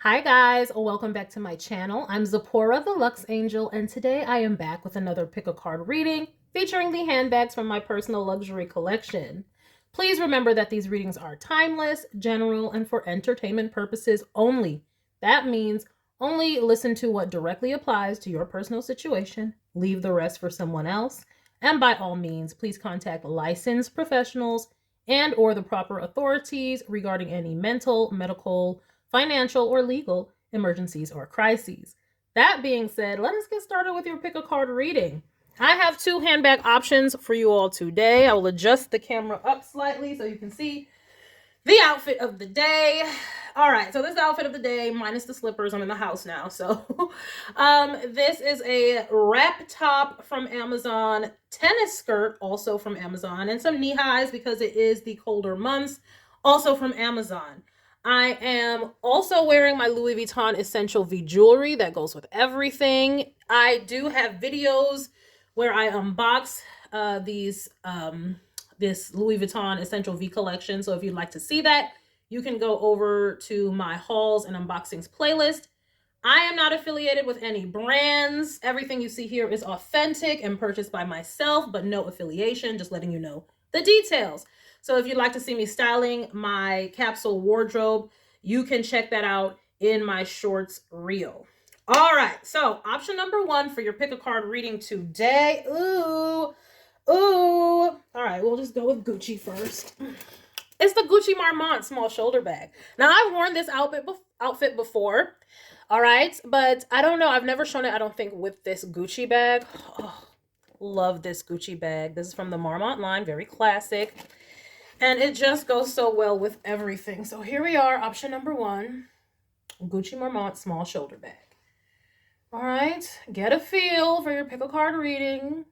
Hi guys, welcome back to my channel. I'm Zipporah the Luxe Angel, and today I am back with another pick a card reading featuring the handbags from my personal luxury collection. Please remember that these readings are timeless, general, and for entertainment purposes only. That means only listen to what directly applies to your personal situation, leave the rest for someone else, and by all means, please contact licensed professionals and or the proper authorities regarding any mental, medical, financial, or legal emergencies or crises. That being said, let us get started with your pick a card reading. I have two handbag options for you all today. I will adjust the camera up slightly so you can see the outfit of the day. All right, so this is the outfit of the day minus the slippers. I'm in the house now. So this is a wrap top from Amazon, tennis skirt also from Amazon, and some knee highs because it is the colder months, also from Amazon. I am also wearing my Louis Vuitton Essential V jewelry that goes with everything. I do have videos where I unbox this Louis Vuitton Essential V collection. So if you'd like to see that, you can go over to my hauls and unboxings playlist. I am not affiliated with any brands. Everything you see here is authentic and purchased by myself, but no affiliation, just letting you know the details. So if you'd like to see me styling my capsule wardrobe, you can check that out in my shorts reel. All right, so option number one for your pick a card reading today. Ooh. All right, we'll just go with Gucci first. It's the Gucci Marmont small shoulder bag. Now, I've worn this outfit before, all right? But I don't know. I've never shown it, I don't think, with this Gucci bag. Oh, love this Gucci bag. This is from the Marmont line, very classic. And it just goes so well with everything. So here we are, option number one, Gucci Marmont small shoulder bag. All right, get a feel for your pick a card reading.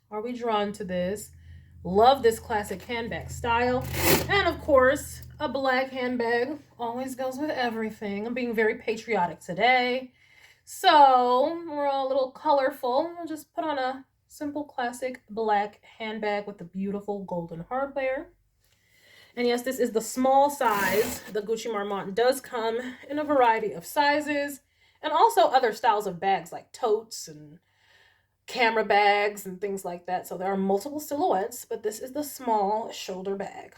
Are we drawn to this? Love this classic handbag style. And of course, a black handbag always goes with everything. I'm being very patriotic today. So we're all a little colorful. I'll just put on a simple classic black handbag with the beautiful golden hardware. And yes, this is the small size. The Gucci Marmont does come in a variety of sizes and also other styles of bags like totes and camera bags and things like that. So there are multiple silhouettes, but this is the small shoulder bag.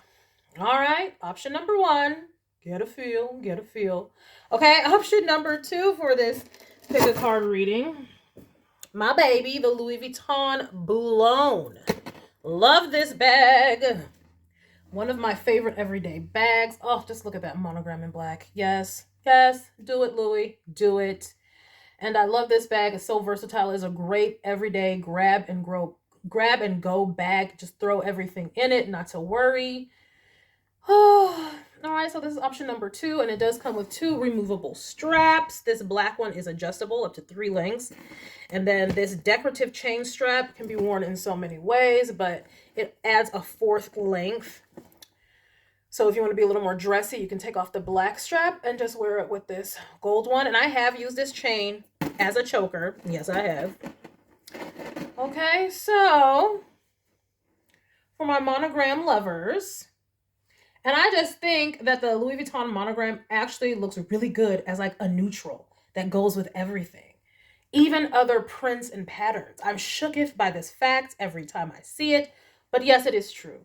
All right, option number one, get a feel, get a feel. Okay, option number two for this pick a card reading, my baby, the Louis Vuitton Boulogne. Love this bag. One of my favorite everyday bags. Oh, just look at that monogram in black. Yes, yes, do it, Louis, do it. And I love this bag. It's so versatile. It's a great everyday grab and go bag. Just throw everything in it, not to worry. Oh, all right, so this is option number two, and it does come with two removable straps. This black one is adjustable up to 3 lengths. And then this decorative chain strap can be worn in so many ways, but it adds a 4th length. So if you want to be a little more dressy, you can take off the black strap and just wear it with this gold one. And I have used this chain as a choker. Yes, I have. Okay, so for my monogram lovers, and I just think that the Louis Vuitton monogram actually looks really good as like a neutral that goes with everything, even other prints and patterns. I'm shooketh by this fact every time I see it, but yes, it is true.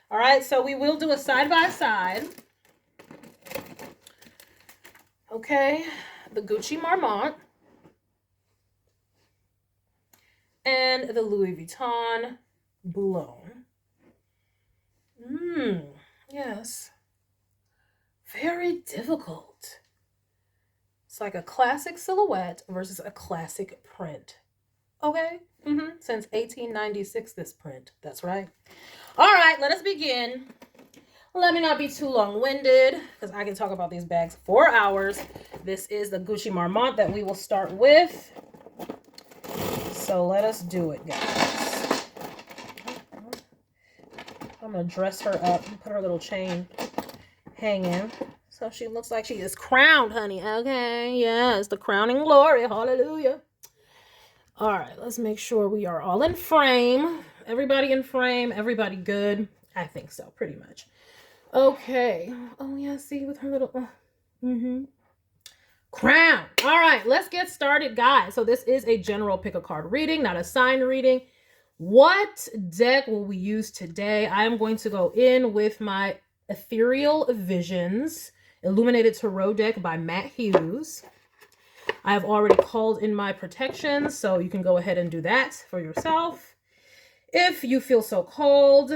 All right, so we will do a side-by-side. Okay, the Gucci Marmont and the Louis Vuitton Boulogne. Yes. Very difficult. It's like a classic silhouette versus a classic print. Okay? Since 1896, this print. That's right. All right, let us begin. Let me not be too long-winded because I can talk about these bags for hours. This is the Gucci Marmont that we will start with. So let us do it, guys. I'm going to dress her up and put her little chain hanging so she looks like she is crowned, honey. Okay, yes, the crowning glory. Hallelujah. All right, let's make sure we are all in frame. Everybody in frame. Everybody good? I think so, pretty much. Okay. Oh, yeah, see, with her little... crown. All right, let's get started, guys. So this is a general pick a card reading, not a sign reading. What deck will we use today? I am going to go in with my Ethereal Visions Illuminated Tarot deck by Matt Hughes. I have already called in my protections, so you can go ahead and do that for yourself if you feel so called.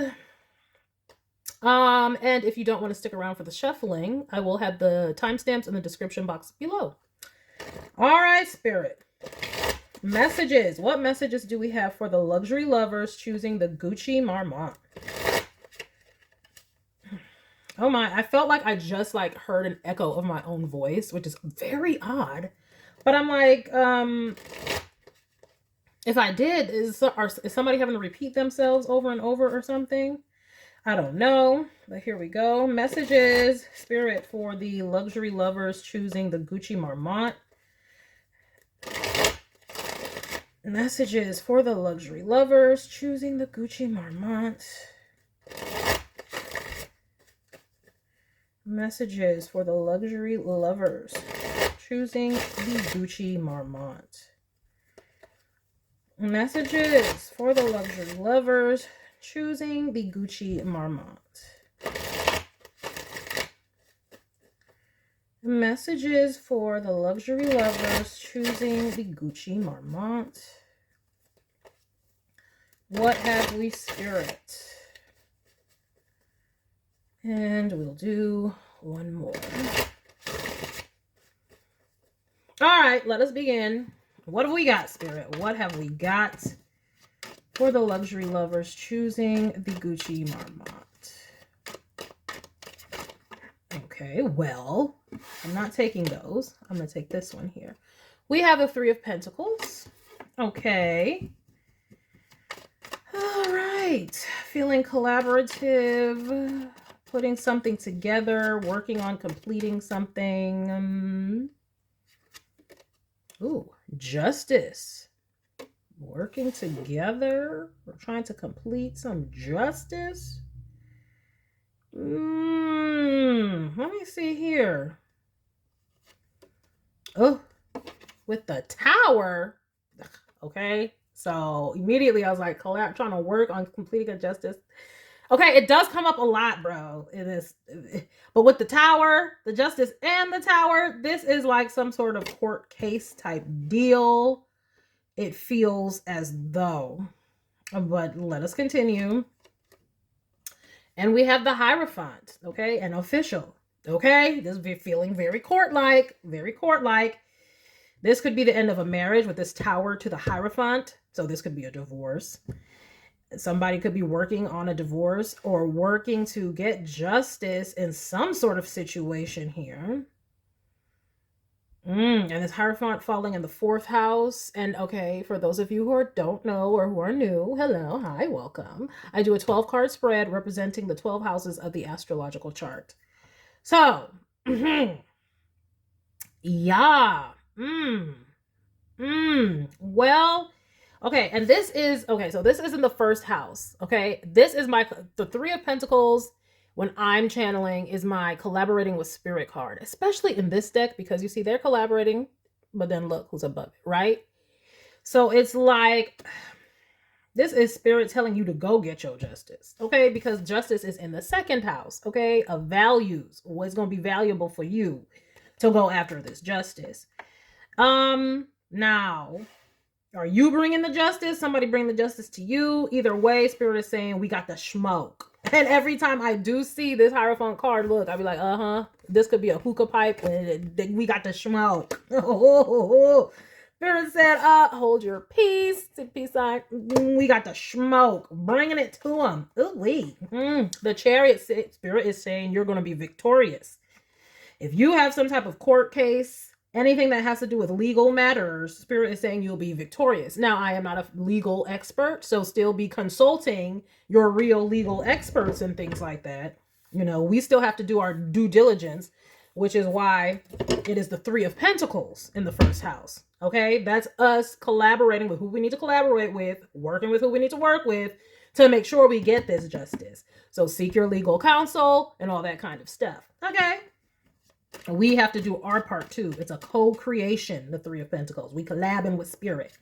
And if you don't want to stick around for the shuffling, I will have the timestamps in the description box below. All right, Spirit. Messages. What messages do we have for the luxury lovers choosing the Gucci Marmont? Oh my, I felt like I just heard an echo of my own voice, which is very odd. But I'm like, if I did, is somebody having to repeat themselves over and over or something? I don't know, but here we go. Messages, Spirit, for the luxury lovers choosing the Gucci Marmont. Messages for the luxury lovers choosing the Gucci Marmont. Messages for the luxury lovers choosing the Gucci Marmont. Messages for the luxury lovers choosing the Gucci Marmont. Messages for the luxury lovers choosing the Gucci Marmont. What have we, Spirit? And we'll do one more. All right, let us begin. What have we got, Spirit? What have we got for the luxury lovers choosing the Gucci Marmont? Okay, well, I'm not taking those. I'm going to take this one here. We have the Three of Pentacles. Okay. All right. Feeling collaborative, putting something together, working on completing something. Ooh, justice. Working together. We're trying to complete some justice. Let me see here. Oh, with the Tower. Okay, so immediately I was like, trying to work on completing a justice. Okay, it does come up a lot, bro. It is, but with the Tower, the Justice and the Tower, this is like some sort of court case type deal. It feels as though, but let us continue. And we have the Hierophant, okay, and official, okay? This is feeling very court-like, very court-like. This could be the end of a marriage with this Tower to the Hierophant. So this could be a divorce. Somebody could be working on a divorce or working to get justice in some sort of situation here. And this Hierophant falling in the 4th house. And okay, for those of you who don't know or who are new, hello, hi, welcome. I do a 12-card spread representing the 12 houses of the astrological chart. So, yeah. Well, okay, and this is, okay, so this is in the 1st house, okay? This is the Three of Pentacles, when I'm channeling, is my collaborating with Spirit card, especially in this deck, because you see they're collaborating, but then look who's above it, right? So it's like, this is Spirit telling you to go get your justice, okay? Because justice is in the 2nd house, okay? Of values, what's going to be valuable for you to go after this justice. Now, are you bringing the justice? Somebody bring the justice to you? Either way, Spirit is saying we got the smoke. And every time I do see this Hierophant card, look, I'll be like, this could be a hookah pipe. And we got the smoke. Spirit said, hold your peace. Peace sign. We got the smoke. Bringing it to them. Ooh-wee. The Chariot Spirit is saying you're going to be victorious. If you have some type of court case, anything that has to do with legal matters, Spirit is saying you'll be victorious. Now, I am not a legal expert, so still be consulting your real legal experts and things like that. You know, we still have to do our due diligence, which is why it is the Three of Pentacles in the 1st house. Okay, that's us collaborating with who we need to collaborate with, working with who we need to work with to make sure we get this justice. So seek your legal counsel and all that kind of stuff. Okay. We have to do our part too. It's a co-creation, the Three of Pentacles. We collabing with spirit.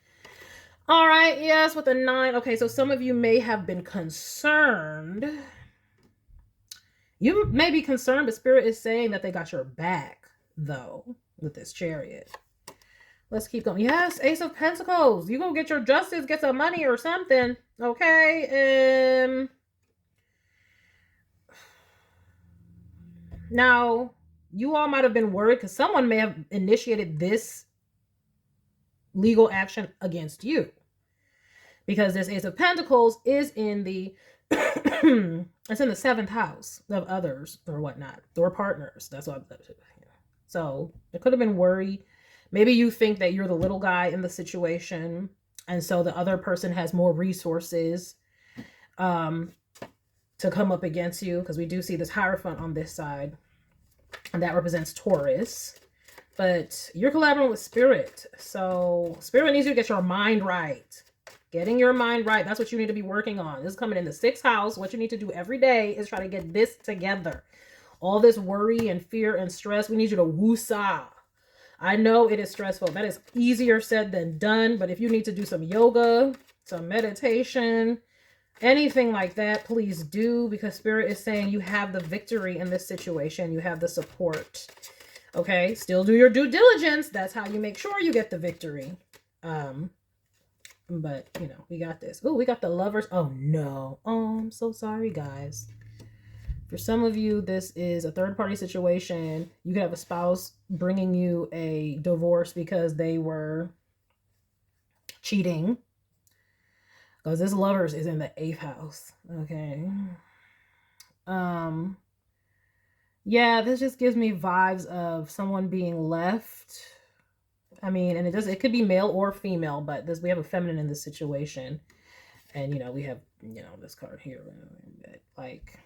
All right, yes, with the 9. Okay, so some of you may have been concerned. You may be concerned, but spirit is saying that they got your back, though, with this Chariot. Let's keep going. Yes, Ace of Pentacles. You gonna get your justice, get some money or something. Okay. Now, you all might have been worried because someone may have initiated this legal action against you. Because this Ace of Pentacles is in the it's in the 7th house of others or whatnot, or partners. That's what I'm, so it could have been worry. Maybe you think that you're the little guy in the situation, and so the other person has more resources to come up against you, because we do see this Hierophant on this side, and that represents Taurus. But you're collaborating with spirit, so spirit needs you to get your mind right. Getting your mind right, that's what you need to be working on. This is coming in the 6th house. What you need to do every day is try to get this together. All this worry and fear and stress, we need you to woosah. I know it is stressful. That is easier said than done. But if you need to do some yoga, some meditation, anything like that, please do. Because spirit is saying you have the victory in this situation. You have the support. Okay, still do your due diligence. That's how you make sure you get the victory. But, you know, we got this. Oh, we got the Lovers. Oh, no. Oh, I'm so sorry, guys. For some of you, this is a third-party situation. You could have a spouse bringing you a divorce because they were cheating. Because this Lovers is in the 8th house. Okay. Yeah, this just gives me vibes of someone being left. I mean, and it could be male or female, but we have a feminine in this situation. And, you know, we have, you know, this card here. Like,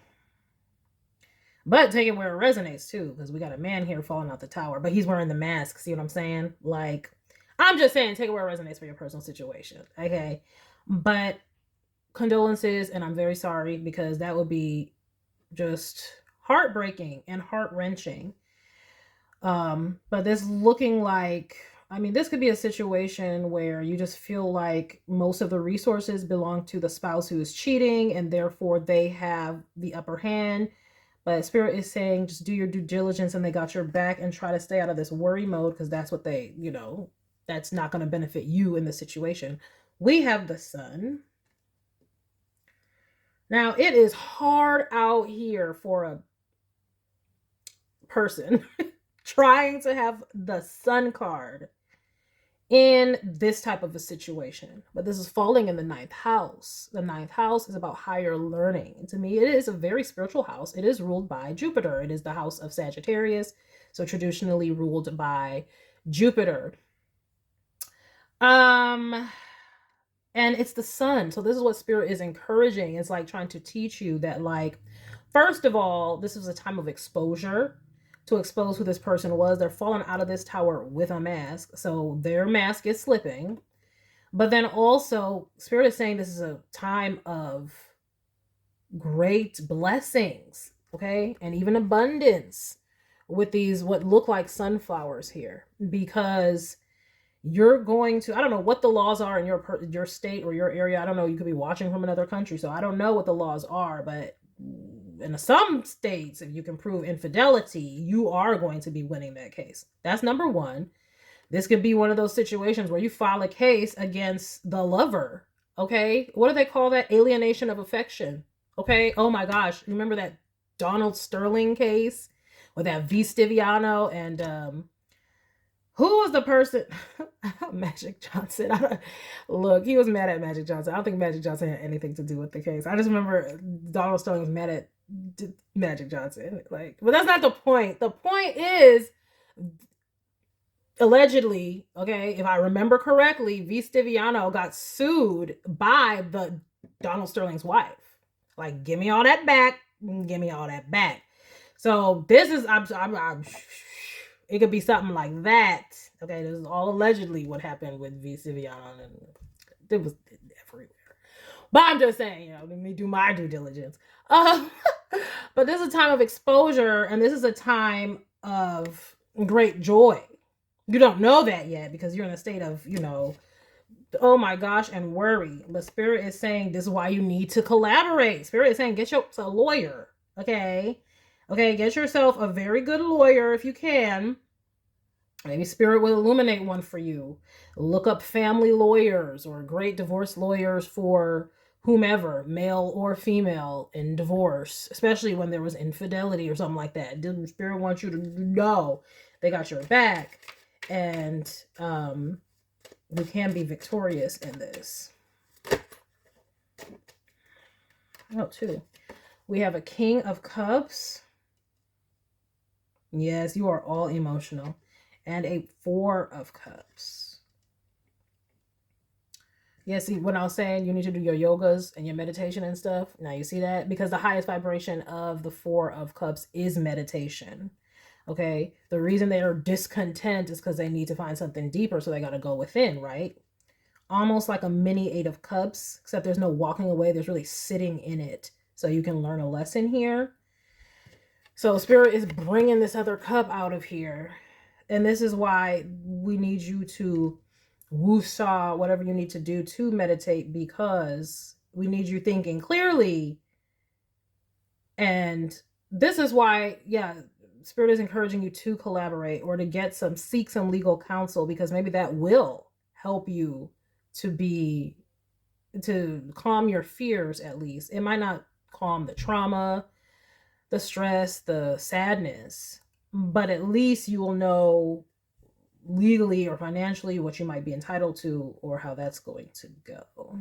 but take it where it resonates too, because we got a man here falling out the tower, but he's wearing the mask. See what I'm saying? Like, I'm just saying, take it where it resonates for your personal situation. Okay. But condolences, and I'm very sorry, because that would be just heartbreaking and heart-wrenching. But this looking like, I mean, this could be a situation where you just feel like most of the resources belong to the spouse who is cheating, and therefore they have the upper hand. But spirit is saying just do your due diligence, and they got your back, and try to stay out of this worry mode, because that's what they, you know, that's not going to benefit you in the situation. We have the Sun. Now, it is hard out here for a person trying to have the Sun card in this type of a situation. But this is falling in the 9th house. The 9th house is about higher learning. And to me, it is a very spiritual house. It is ruled by Jupiter. It is the house of Sagittarius, so traditionally ruled by Jupiter. And it's the Sun. So this is what spirit is encouraging. It's like trying to teach you that, like, first of all, this is a time of exposure, to expose who this person was. They're falling out of this tower with a mask, so their mask is slipping. But then also, spirit is saying this is a time of great blessings, okay, and even abundance with these what look like sunflowers here, because you're going to, I don't know what the laws are in your state or your area. I don't know. You could be watching from another country, so I don't know what the laws are, but in some states, if you can prove infidelity, you are going to be winning that case. That's number one. This could be one of those situations where you file a case against the lover. Okay. What do they call that? Alienation of affection. Okay. Oh my gosh. Remember that Donald Sterling case with that V. Stiviano and, who was the person? Magic Johnson. Look, he was mad at Magic Johnson. I don't think Magic Johnson had anything to do with the case. I just remember Donald Sterling was mad at Magic Johnson. Like, but that's not the point. The point is, allegedly, okay, if I remember correctly, V. Stiviano got sued by the Donald Sterling's wife. Like, give me all that back. Give me all that back. So this is, it could be something like that. Okay, this is all allegedly what happened with V. Stiviano, and it was everywhere. But I'm just saying, you know, let me do my due diligence. But this is a time of exposure, and this is a time of great joy. You don't know that yet because you're in a state of, you know, oh my gosh, and worry. But Spirit is saying this is why you need to collaborate. Spirit is saying get yourself a lawyer. Okay. Okay, get yourself a very good lawyer if you can. Maybe Spirit will illuminate one for you. Look up family lawyers or great divorce lawyers for whomever, male or female, in divorce, especially when there was infidelity or something like that. Spirit wants you to know they got your back, and we can be victorious in this. Oh, too. We have a King of Cups. Yes, you are all emotional. And a Four of Cups. Yeah, see, when I was saying you need to do your yogas and your meditation and stuff, now you see that? Because the highest vibration of the Four of Cups is meditation. Okay? The reason they are discontent is because they need to find something deeper, so they got to go within, right? Almost like a mini Eight of Cups, except there's no walking away. There's really sitting in it. So you can learn a lesson here. So Spirit is bringing this other cup out of here. And this is why we need you to woosah, whatever you need to do to meditate, because we need you thinking clearly. And this is why, yeah, Spirit is encouraging you to collaborate or to seek some legal counsel, because maybe that will help you to calm your fears, at least. It might not calm the trauma, the stress, the sadness, but at least you will know legally or financially what you might be entitled to or how that's going to go.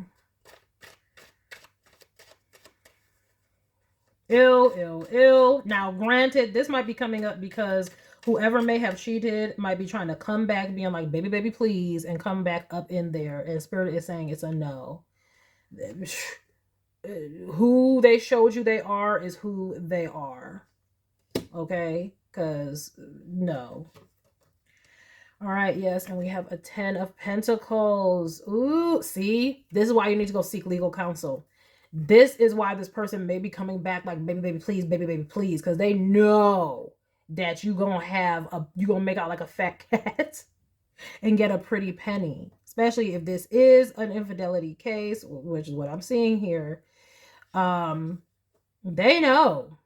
Ill. Now, granted, this might be coming up because whoever may have cheated might be trying to come back, being like, baby, please, and come back up in there. And Spirit is saying it's a no. Who they showed you they are is who they are. Okay? Because no. All right, yes, and we have a 10 of Pentacles. Ooh, see? This is why you need to go seek legal counsel. This is why this person may be coming back like, baby, please, baby, please, because they know that you're gonna make out like a fat cat and get a pretty penny. Especially if this is an infidelity case, which is what I'm seeing here. They know.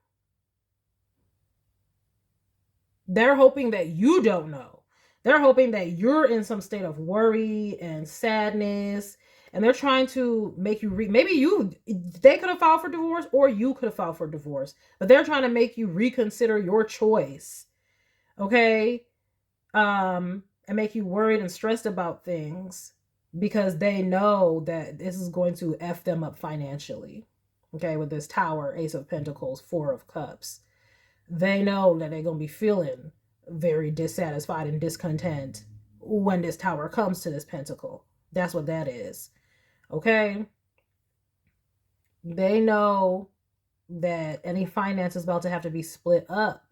They're hoping that you don't know. They're hoping that you're in some state of worry and sadness, and they're trying to make you they could have filed for divorce, or you could have filed for divorce, but they're trying to make you reconsider your choice. Okay? And make you worried and stressed about things because they know that this is going to F them up financially. Okay, with this Tower, Ace of Pentacles, Four of Cups. They know that they're going to be feeling very dissatisfied and discontent when this Tower comes to this Pentacle. That's what that is. Okay? They know that any finance is about to have to be split up.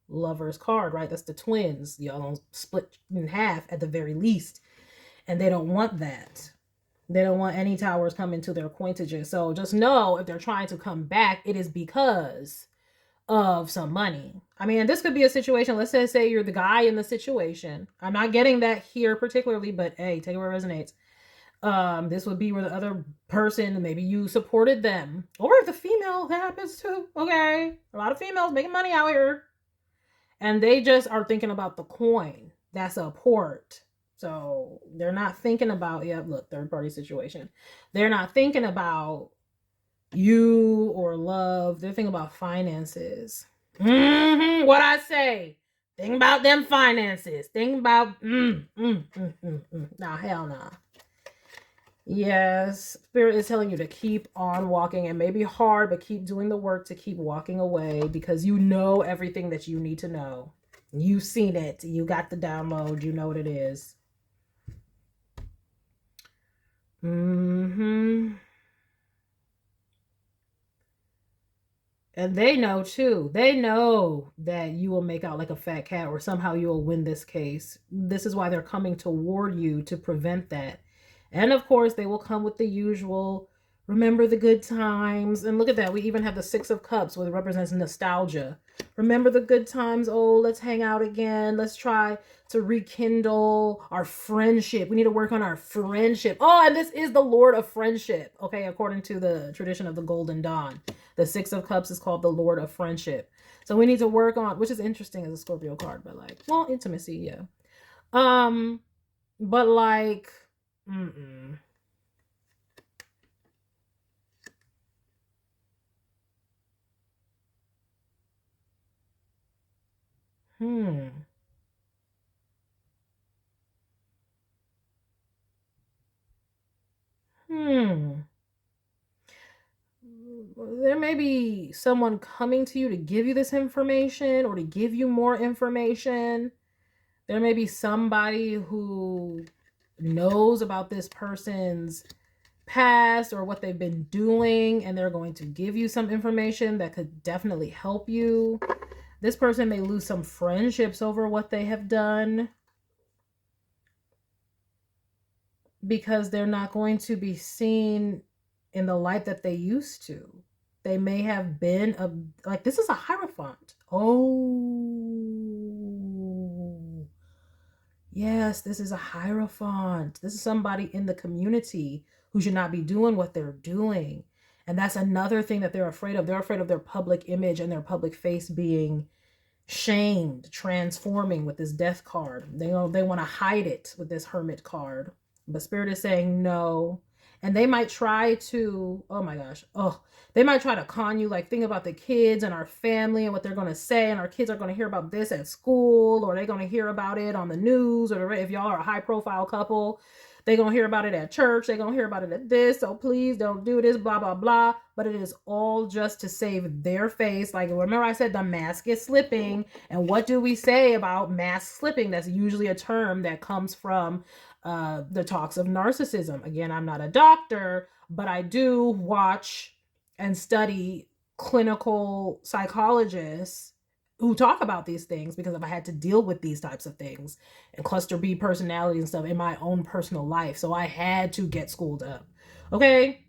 Lover's card, right? That's the twins. Y'all don't split in half at the very least. And they don't want that. They don't want any towers coming to their cointages. So just know if they're trying to come back, it is because of some money. I mean, this could be a situation. Let's say you're the guy in the situation. I'm not getting that here particularly, but hey, take it where it resonates. This would be where the other person, maybe you supported them. Or if the female, that happens too. Okay. A lot of females making money out here. And they just are thinking about the coin. That's a port. So they're not thinking about, look, third party situation. They're not thinking about you or love. They're thinking about finances. What I say. Think about them finances. Think about, Nah, hell nah. Yes, Spirit is telling you to keep on walking. It may be hard, but keep doing the work to keep walking away because you know everything that you need to know. You've seen it. You got the download. You know what it is. And they know too. They know that you will make out like a fat cat or somehow you will win this case. This is why they're coming toward you to prevent that. And of course, they will come with the usual Remember the good times. And look at that. We even have the Six of Cups, which represents nostalgia. Remember the good times. Oh, let's hang out again. Let's try to rekindle our friendship. We need to work on our friendship. Oh, and this is the Lord of Friendship. Okay, according to the tradition of the Golden Dawn. The Six of Cups is called the Lord of Friendship. So we need to work on, which is interesting as a Scorpio card, but like, well, intimacy, yeah. But like, mm-mm. Hmm. Hmm. There may be someone coming to you to give you this information or to give you more information. There may be somebody who knows about this person's past or what they've been doing, and they're going to give you some information that could definitely help you. This person may lose some friendships over what they have done because they're not going to be seen in the light that they used to. They may have been like, this is a hierophant. Oh, yes, this is a hierophant. This is somebody in the community who should not be doing what they're doing. And that's another thing that they're afraid of. They're afraid of their public image and their public face being shamed, transforming with this death card. They want to hide it with this hermit card. But Spirit is saying no. And they might try to, oh my gosh, they might try to con you, like, think about the kids and our family and what they're going to say. And our kids are going to hear about this at school, or they're going to hear about it on the news, or if y'all are a high profile couple, they're going to hear about it at church. They're going to hear about it at this. So please don't do this, blah, blah, blah. But it is all just to save their face. Like, remember I said the mask is slipping. And what do we say about mask slipping? That's usually a term that comes from the talks of narcissism. Again, I'm not a doctor, but I do watch and study clinical psychologists who talk about these things because I've had to deal with these types of things and cluster B personality and stuff in my own personal life. So I had to get schooled up. Okay.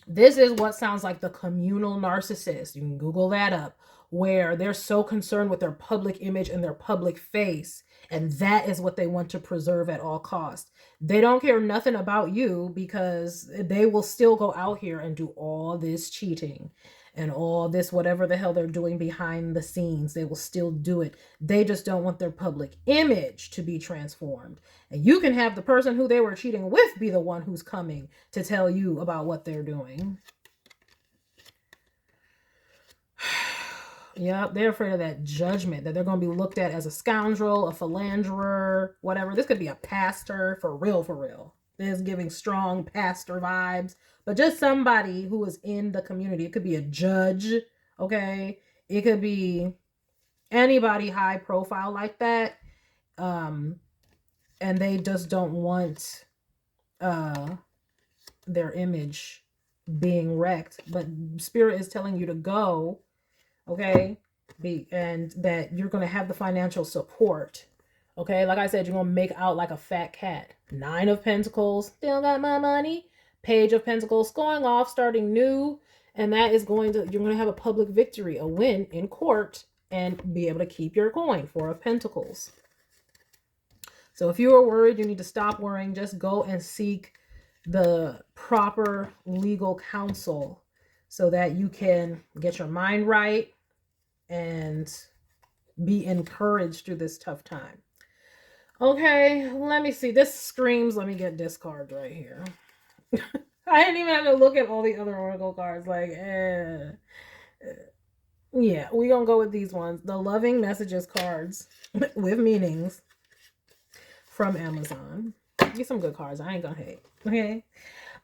This is what sounds like the communal narcissist. You can Google that up, where they're so concerned with their public image and their public face. And that is what they want to preserve at all costs. They don't care nothing about you because they will still go out here and do all this cheating and all this, whatever the hell they're doing behind the scenes. They will still do it. They just don't want their public image to be transformed. And you can have the person who they were cheating with be the one who's coming to tell you about what they're doing. Yeah, they're afraid of that judgment, that they're going to be looked at as a scoundrel, a philanderer, whatever. This could be a pastor, for real, for real. This is giving strong pastor vibes, but just somebody who is in the community. It could be a judge, okay? It could be anybody high profile like that. And they just don't want their image being wrecked. But Spirit is telling you to go, okay? And that you're going to have the financial support. Okay, like I said, you're going to make out like a fat cat. 9 of Pentacles, still got my money. Page of Pentacles, going off, starting new. And that is you're going to have a public victory, a win in court, and be able to keep your coin. 4 of Pentacles. So if you are worried, you need to stop worrying. Just go and seek the proper legal counsel so that you can get your mind right and be encouraged through this tough time. Okay, let me see. This screams, let me get this card right here. I didn't even have to look at all the other oracle cards. Like, yeah, we're going to go with these ones. The Loving Messages cards with meanings from Amazon. Get some good cards. I ain't going to hate. Okay.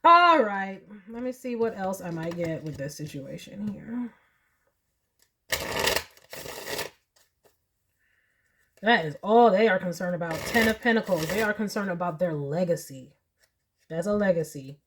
All right. Let me see what else I might get with this situation here. That is all they are concerned about. 10 of Pentacles. They are concerned about their legacy. That's a legacy.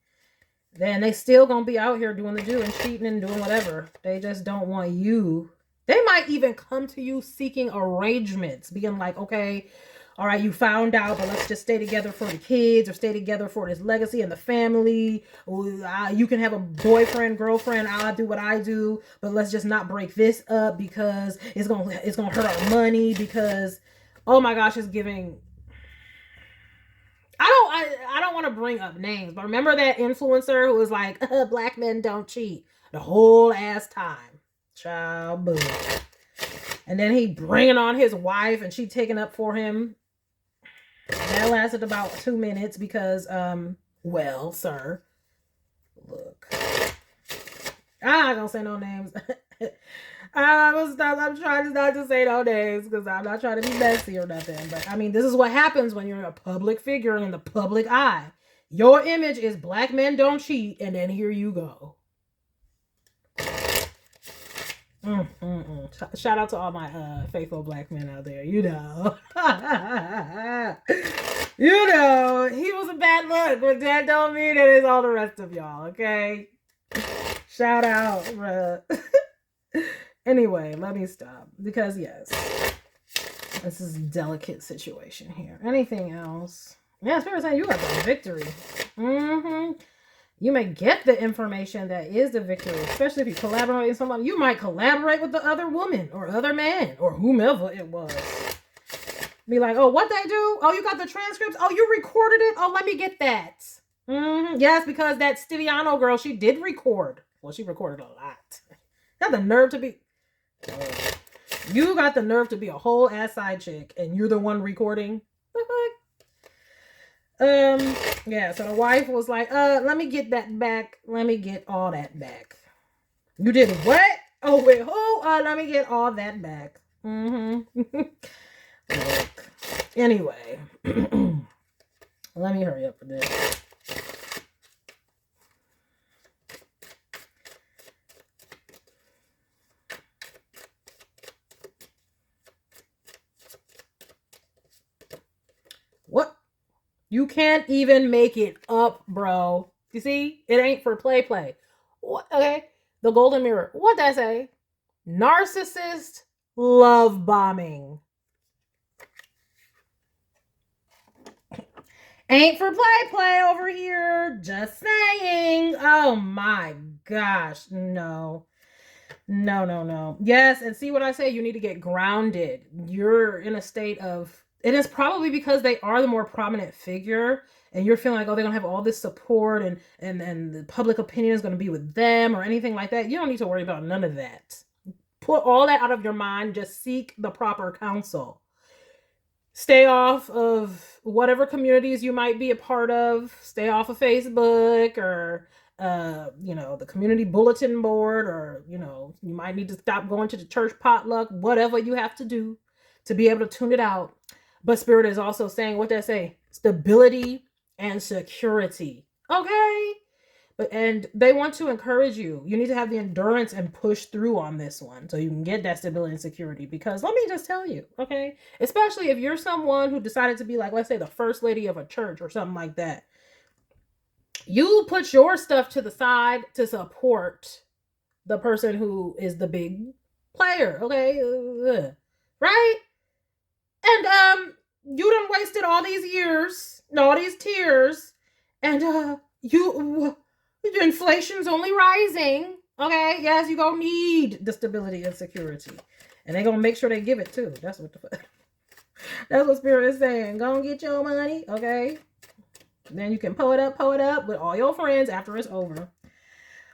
Then they still gonna be out here doing the do and cheating and doing whatever. They just don't want you. They might even come to you seeking arrangements, being like, okay, All right, you found out, but let's just stay together for the kids or stay together for this legacy and the family. You can have a boyfriend, girlfriend. I'll do what I do, but let's just not break this up because it's gonna hurt our money. Because, oh my gosh, it's giving. I don't want to bring up names, but remember that influencer who was like, black men don't cheat the whole ass time. Child, boo. And then he bringing on his wife and she taking up for him. That lasted about 2 minutes because, well, sir, look, I'm not gonna say no names. I'm trying not to say no names because I'm not trying to be messy or nothing. But I mean, this is what happens when you're a public figure in the public eye. Your image is black men don't cheat, and then here you go. Shout out to all my faithful black men out there. You know. You know, he was a bad look, but that don't mean it is all the rest of y'all, okay? Shout out, bruh. Anyway, let me stop. Because, yes, this is a delicate situation here. Anything else? Yeah, Spirit saying you got the victory. You may get the information that is the victory, especially if you collaborate with somebody. You might collaborate with the other woman or other man or whomever it was. Be like, oh, what they do? Oh, you got the transcripts? Oh, you recorded it? Oh, let me get that. Yes, because that Stiviano girl, she did record. Well, she recorded a lot. Got the nerve to be... You got the nerve to be a whole ass side chick and you're the one recording? Yeah, so the wife was like, let me get that back. Let me get all that back. You did what? Oh, wait, who? Let me get all that back. Look. Anyway. Let me hurry up for this. What? You can't even make it up, bro. You see? It ain't for play. What? Okay. The golden mirror. What did I say? Narcissist love bombing. Ain't for play over here. Just saying. Oh my gosh. No. Yes, and see what I say? You need to get grounded. You're in a state of... It is probably because they are the more prominent figure and you're feeling like, oh, they're going to have all this support and the public opinion is going to be with them or anything like that. You don't need to worry about none of that. Put all that out of your mind. Just seek the proper counsel. Stay off of whatever communities you might be a part of. Stay off of Facebook or, the community bulletin board, or, you might need to stop going to the church potluck, whatever you have to do to be able to tune it out. But Spirit is also saying, what did I say? Stability and security. Okay? And they want to encourage you. You need to have the endurance and push through on this one so you can get that stability and security. Because let me just tell you, okay? Especially if you're someone who decided to be like, let's say, the first lady of a church or something like that. You put your stuff to the side to support the person who is the big player, okay? Right? And you done wasted all these years, all these tears, and your inflation's only rising. Okay, yes, you gonna need the stability and security, and they gonna make sure they give it too. That's what that's what Spirit is saying. Go and get your money, okay? And then you can pull it up with all your friends after it's over.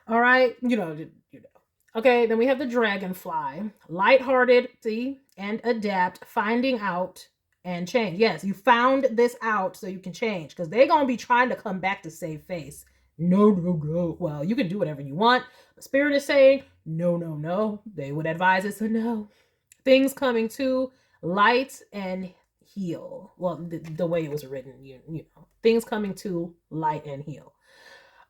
All right, you know. Okay, then we have the dragonfly. Lighthearted, see, and adapt, finding out, and change. Yes, you found this out so you can change, because they're going to be trying to come back to save face. No. Well, you can do whatever you want. The Spirit is saying, no. They would advise us to no. Things coming to light and heal. Well, the way it was written, you know. Things coming to light and heal.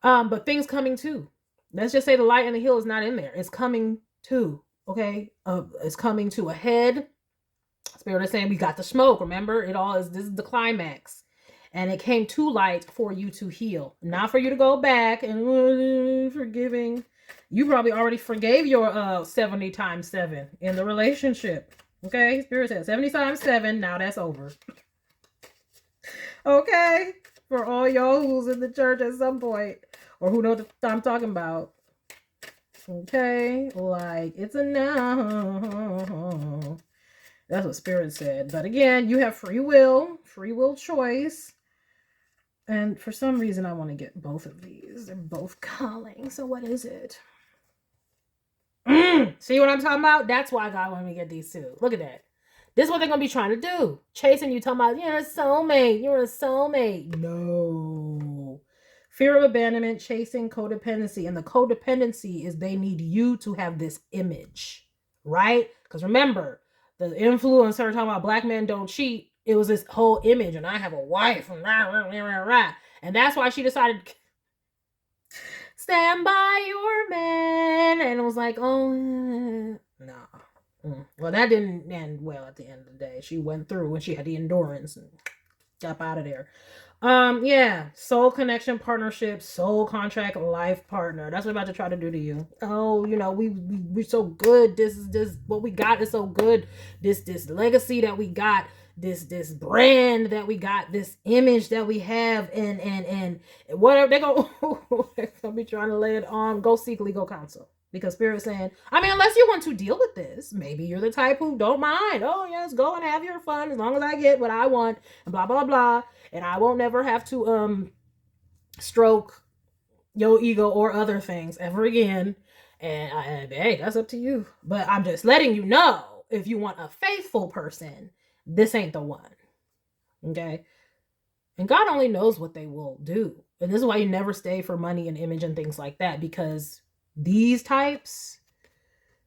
But things coming to. Let's just say the light and the heal is not in there. It's coming to, okay? It's coming to a head. Spirit is saying we got the smoke. Remember, this is the climax. And it came to light for you to heal. Not for you to go back and forgiving. You probably already forgave your 70 times 7 in the relationship. Okay? Spirit says 70 times 7. Now that's over. For all y'all who's in the church at some point, or who know what I'm talking about. Okay, like it's a no. That's what Spirit said. But again, you have free will choice. And for some reason, I want to get both of these. They're both calling. So what is it? See what I'm talking about? That's why God wanted me to get these two. Look at that. This is what they're going to be trying to do. Chasing you, talking about, you're a soulmate. You're a soulmate. No. Fear of abandonment, chasing codependency. And the codependency is they need you to have this image, right? Because remember, the influencer talking about black men don't cheat. It was this whole image, and I have a wife, and rah, rah, rah, rah, rah. And that's why she decided, stand by your man. And it was like, oh, no. Well, that didn't end well at the end of the day. She went through when she had the endurance and got out of there. Yeah, soul connection, partnership, soul contract, life partner. That's what I'm about to try to do to you. Oh, you know, we're so good. This what we got is so good. This legacy that we got, this brand that we got, this image that we have, and whatever they're gonna be trying to lay it on. Go seek legal counsel. Because Spirit's saying, I mean, unless you want to deal with this, maybe you're the type who don't mind. Oh, yes, go and have your fun as long as I get what I want, and blah, blah, blah. And I won't never have to stroke your ego or other things ever again. And hey, that's up to you. But I'm just letting you know, if you want a faithful person, this ain't the one. Okay? And God only knows what they will do. And this is why you never stay for money and image and things like that, because these types,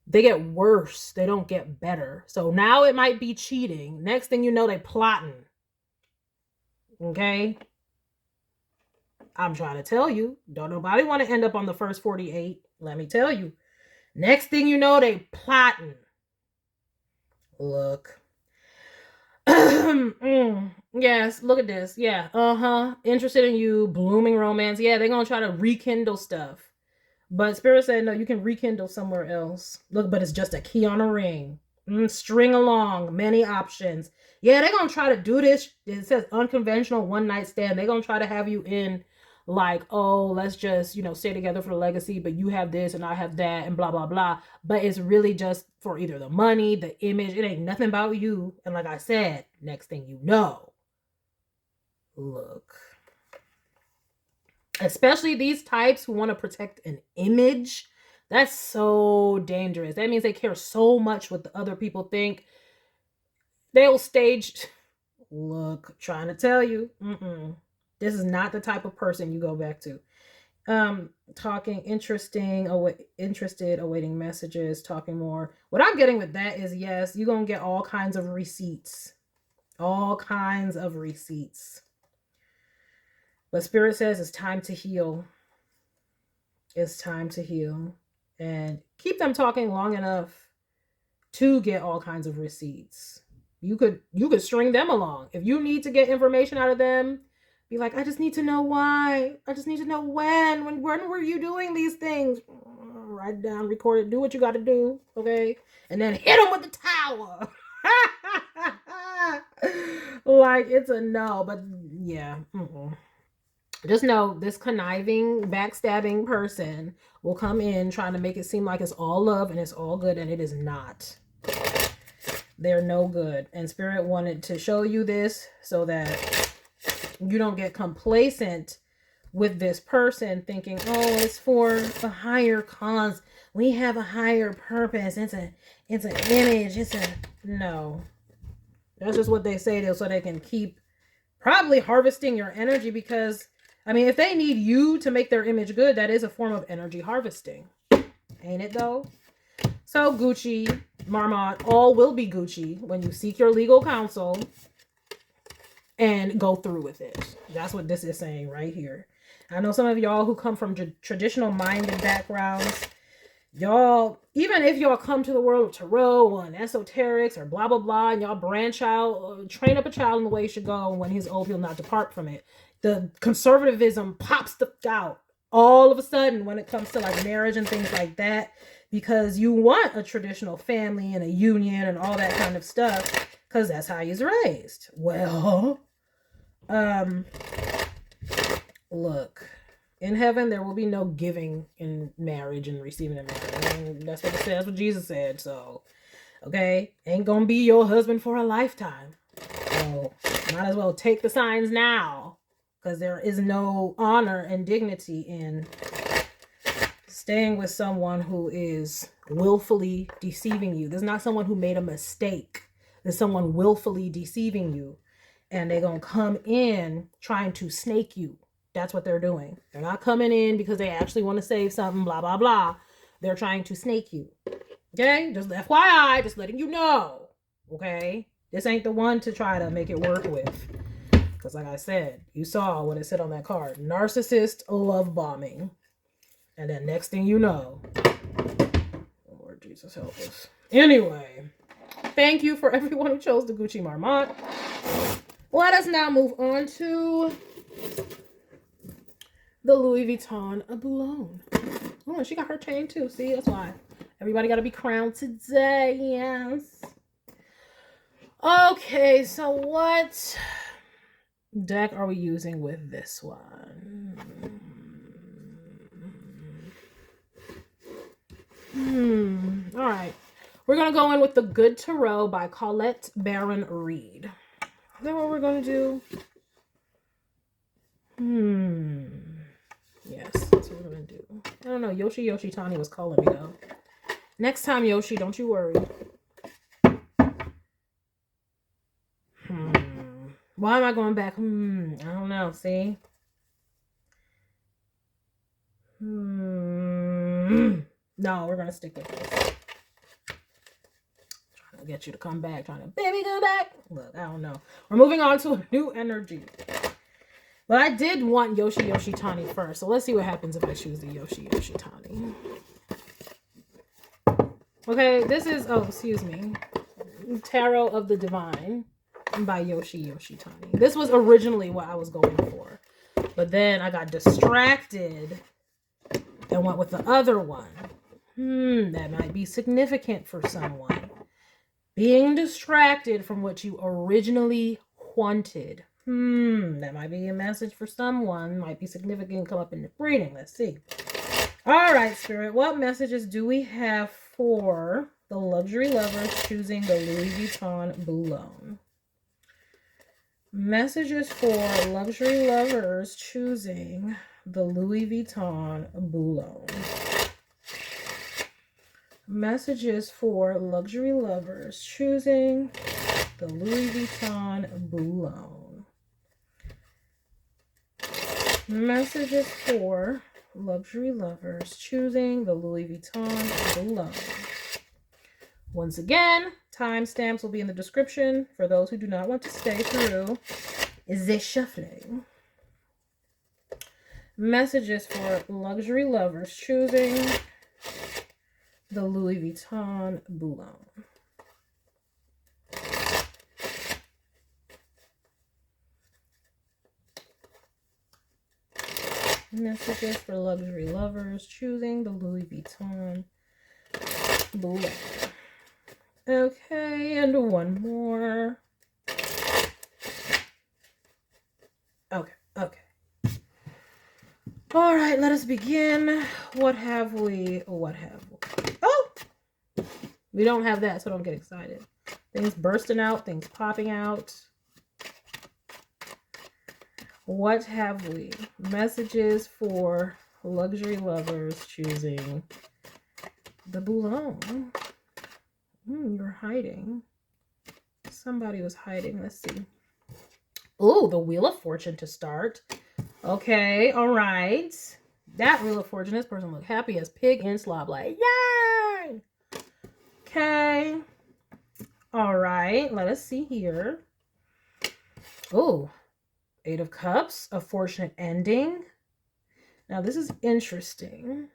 they get worse. They don't get better. So now it might be cheating. Next thing you know, they plotting. Okay? I'm trying to tell you. Don't nobody want to end up on the first 48. Let me tell you. Next thing you know, they plotting. Look. Yes, look at this. Yeah. Interested in you. Blooming romance. Yeah, they're going to try to rekindle stuff. But Spirit said, no, you can rekindle somewhere else. Look, but it's just a key on a ring. String along. Many options. Yeah, they're going to try to do this. It says unconventional one night stand. They're going to try to have you in like, oh, let's just, stay together for the legacy, but you have this and I have that and blah, blah, blah. But it's really just for either the money, the image. It ain't nothing about you. And like I said, next thing you know, look. Especially these types who want to protect an image. That's so dangerous. That means they care so much what the other people think. They'll stage. Look, trying to tell you. This is not the type of person you go back to. Talking, interested, awaiting messages, talking more. What I'm getting with that is, yes, you're going to get all kinds of receipts. All kinds of receipts. But Spirit says it's time to heal. It's time to heal. And keep them talking long enough to get all kinds of receipts. You could string them along. If you need to get information out of them, be like, I just need to know why. I just need to know when were you doing these things? Write it down, record it, do what you got to do, okay? And then hit them with the towel. Like, it's a no, but yeah. Just know this conniving, backstabbing person will come in trying to make it seem like it's all love and it's all good, and it is not. They're no good. And Spirit wanted to show you this so that you don't get complacent with this person thinking, oh, it's for a higher cause. We have a higher purpose. It's an image. No. That's just what they say so they can keep probably harvesting your energy, because I mean, if they need you to make their image good, that is a form of energy harvesting. Ain't it though? So Gucci, Marmont, all will be Gucci when you seek your legal counsel and go through with it. That's what this is saying right here. I know some of y'all who come from traditional minded backgrounds, y'all, even if y'all come to the world of tarot and esoterics or blah, blah, blah, and y'all branch out, train up a child in the way he should go, and when he's old, he'll not depart from it. The conservatism pops out all of a sudden when it comes to like marriage and things like that, because you want a traditional family and a union and all that kind of stuff, because that's how he's raised. Well, look, in heaven, there will be no giving in marriage and receiving in marriage. I mean, that's what it says. That's what Jesus said. So, okay, ain't gonna be your husband for a lifetime. So, might as well take the signs now, because there is no honor and dignity in staying with someone who is willfully deceiving you. There's not someone who made a mistake. There's someone willfully deceiving you, and they're gonna come in trying to snake you. That's what they're doing. They're not coming in because they actually want to save something, blah, blah, blah. They're trying to snake you. Okay? Just FYI, just letting you know. Okay? This ain't the one to try to make it work with. Because like I said, you saw what it said on that card. Narcissist love bombing. And then next thing you know. Lord Jesus help us. Anyway, thank you for everyone who chose the Gucci Marmont. Let us now move on to the Louis Vuitton Boulogne. Oh, and she got her chain too. See, that's why. Everybody got to be crowned today. Yes. Okay, so what deck are we using with this one? All right. We're going to go in with The Good Tarot by Colette Baron Reed. Is that what we're going to do? Yes, that's what we're going to do. I don't know. Yoshi Tani was calling me, though. Next time, Yoshi, don't you worry. Why am I going back? I don't know. See? No, we're going to stick with this. Trying to get you to come back. Trying to, baby, come back. Look, I don't know. We're moving on to a new energy. But I did want Yoshi Tani first. So let's see what happens if I choose the Yoshi Tani. Okay, this is, oh, excuse me. Tarot of the Divine by Yoshi Tani. This was originally what I was going for. But then I got distracted and went with the other one. That might be significant for someone. Being distracted from what you originally wanted. That might be a message for someone. Might be significant. Come up in the reading. Let's see. All right, Spirit. What messages do we have for the luxury lovers choosing the Louis Vuitton Boulogne? Messages for luxury lovers choosing the Louis Vuitton Boulogne. Messages for luxury lovers choosing the Louis Vuitton Boulogne. Messages for luxury lovers choosing the Louis Vuitton Boulogne. Once again, timestamps will be in the description for those who do not want to stay through the shuffling. Messages for luxury lovers choosing the Louis Vuitton Boulogne. Messages for luxury lovers choosing the Louis Vuitton Boulogne. Okay, and one more. Okay. All right, let us begin. What have we? Oh! We don't have that, so don't get excited. Things bursting out, things popping out. What have we? Messages for luxury lovers choosing the Boulogne. You're hiding. Somebody was hiding. Let's see. Oh, the Wheel of Fortune to start. Okay, all right. That Wheel of Fortune, this person looked happy as pig in slop. Like, yay! Okay. All right, let us see here. Oh, Eight of Cups, a fortunate ending. Now, this is interesting.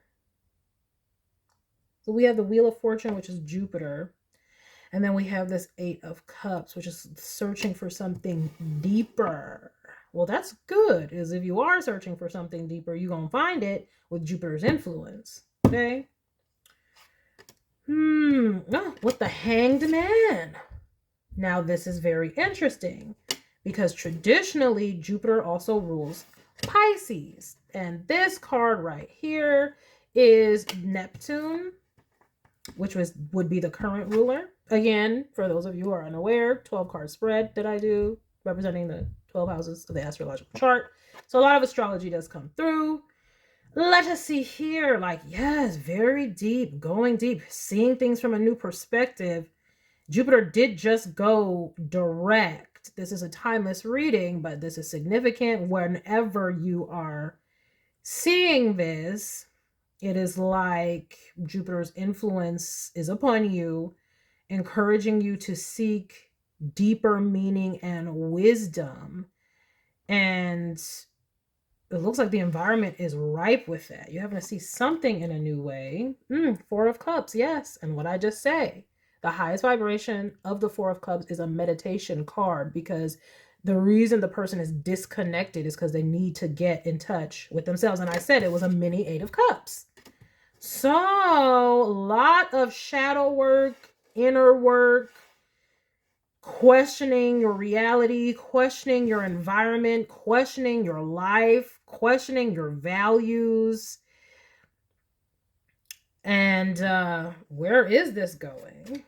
So we have the Wheel of Fortune, which is Jupiter. And then we have this Eight of Cups, which is searching for something deeper. Well, that's good, is if you are searching for something deeper, you're going to find it with Jupiter's influence. Okay? Oh, with the Hanged Man. Now, this is very interesting because traditionally, Jupiter also rules Pisces. And this card right here is Neptune, which would be the current ruler. Again, for those of you who are unaware, 12 card spread that I do representing the 12 houses of the astrological chart. So a lot of astrology does come through. Let us see here. Like, yes, very deep, going deep, seeing things from a new perspective. Jupiter did just go direct. This is a timeless reading, but this is significant. Whenever you are seeing this, it is like Jupiter's influence is upon you, encouraging you to seek deeper meaning and wisdom. And it looks like the environment is ripe with that. You're having to see something in a new way. Four of Cups, yes. And what I just say, the highest vibration of the Four of Cups is a meditation card, because the reason the person is disconnected is because they need to get in touch with themselves. And I said it was a mini Eight of Cups. So a lot of shadow work, inner work, questioning your reality, questioning your environment, questioning your life, questioning your values. And where is this going?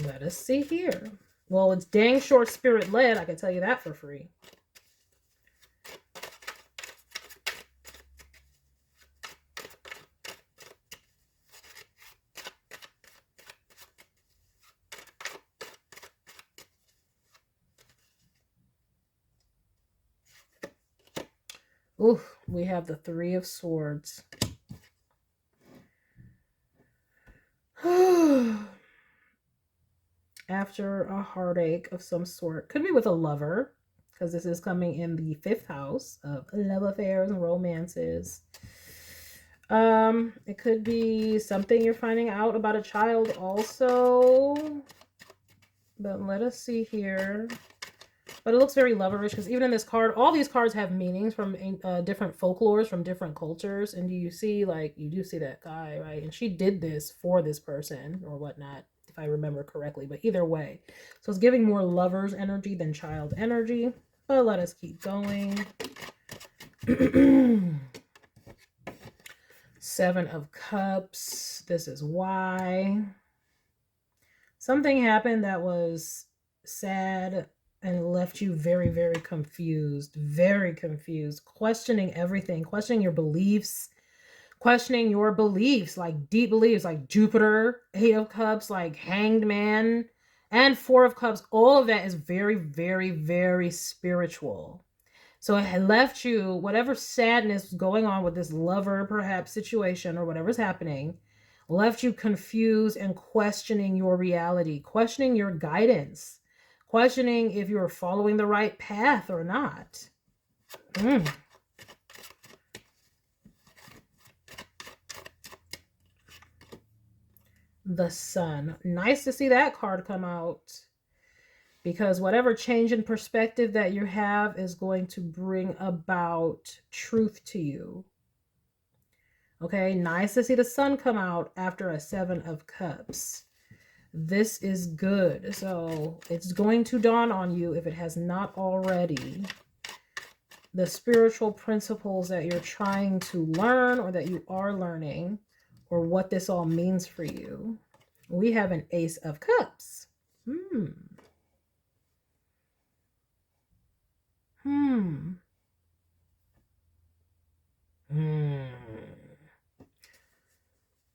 Let us see here. Well, it's dang short spirit led, I can tell you that for free. Oof, we have the Three of Swords. After a heartache of some sort, could be with a lover, because this is coming in the 5th house of love affairs and romances. It could be something you're finding out about a child also. But let us see here. But it looks very loverish, because even in this card, all these cards have meanings from different folklores, from different cultures. And you see, like, you do see that guy, right? And she did this for this person or whatnot, if I remember correctly. But either way, so it's giving more lover's energy than child energy. But let us keep going. 7 of Cups. This is why. Something happened that was sad and left you very, very confused, questioning everything, questioning your beliefs, like deep beliefs, like Jupiter, 8 of Cups, like Hanged Man, and 4 of Cups. All of that is very, very, very spiritual. So it had left you, whatever sadness going on with this lover, perhaps, situation or whatever's happening, left you confused and questioning your reality, questioning your guidance, questioning if you're following the right path or not. The Sun. Nice to see that card come out, because whatever change in perspective that you have is going to bring about truth to you. Okay, nice to see the Sun come out after a 7 of Cups. This is good. So it's going to dawn on you, if it has not already, the spiritual principles that you're trying to learn, or that you are learning, or what this all means for you. We have an Ace of Cups.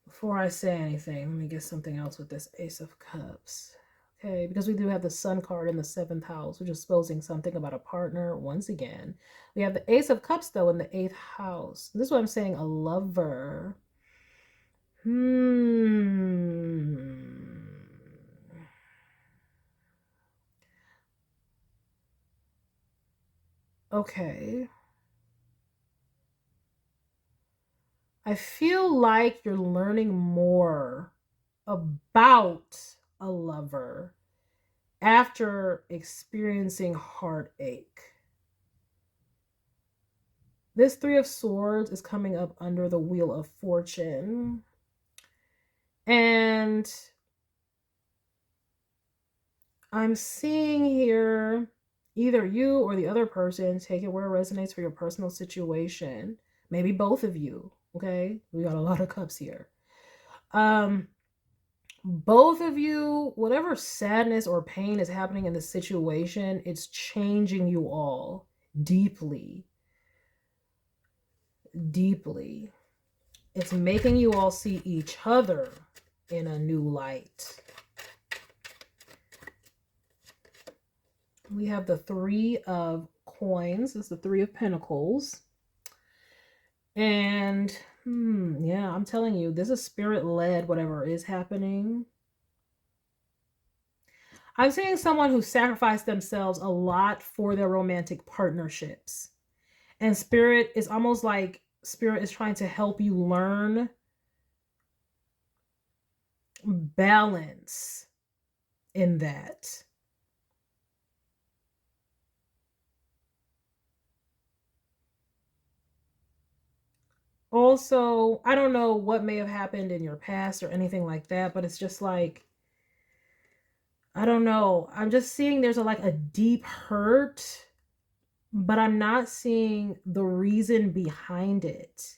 Before I say anything, let me get something else with this Ace of Cups. Okay, because we do have the Sun card in the 7th house, which is exposing something about a partner once again. We have the Ace of Cups, though, in the 8th house. This is what I'm saying, a lover. Okay. I feel like you're learning more about a lover after experiencing heartache. This 3 of Swords is coming up under the Wheel of Fortune. And I'm seeing here Either you or the other person, take it where it resonates for your personal situation. Maybe both of you. Okay, we got a lot of cups here. Both of you, whatever sadness or pain is happening in the situation, it's changing you all deeply. Deeply. It's making you all see each other in a new light. We have the Three of Coins. This is the Three of Pentacles. And yeah, I'm telling you, this is spirit-led, whatever is happening. I'm seeing someone who sacrificed themselves a lot for their romantic partnerships. And spirit is almost like spirit is trying to help you learn balance in that. Also, I don't know what may have happened in your past or anything like that, but it's just like, I don't know. I'm just seeing there's a deep hurt, but I'm not seeing the reason behind it.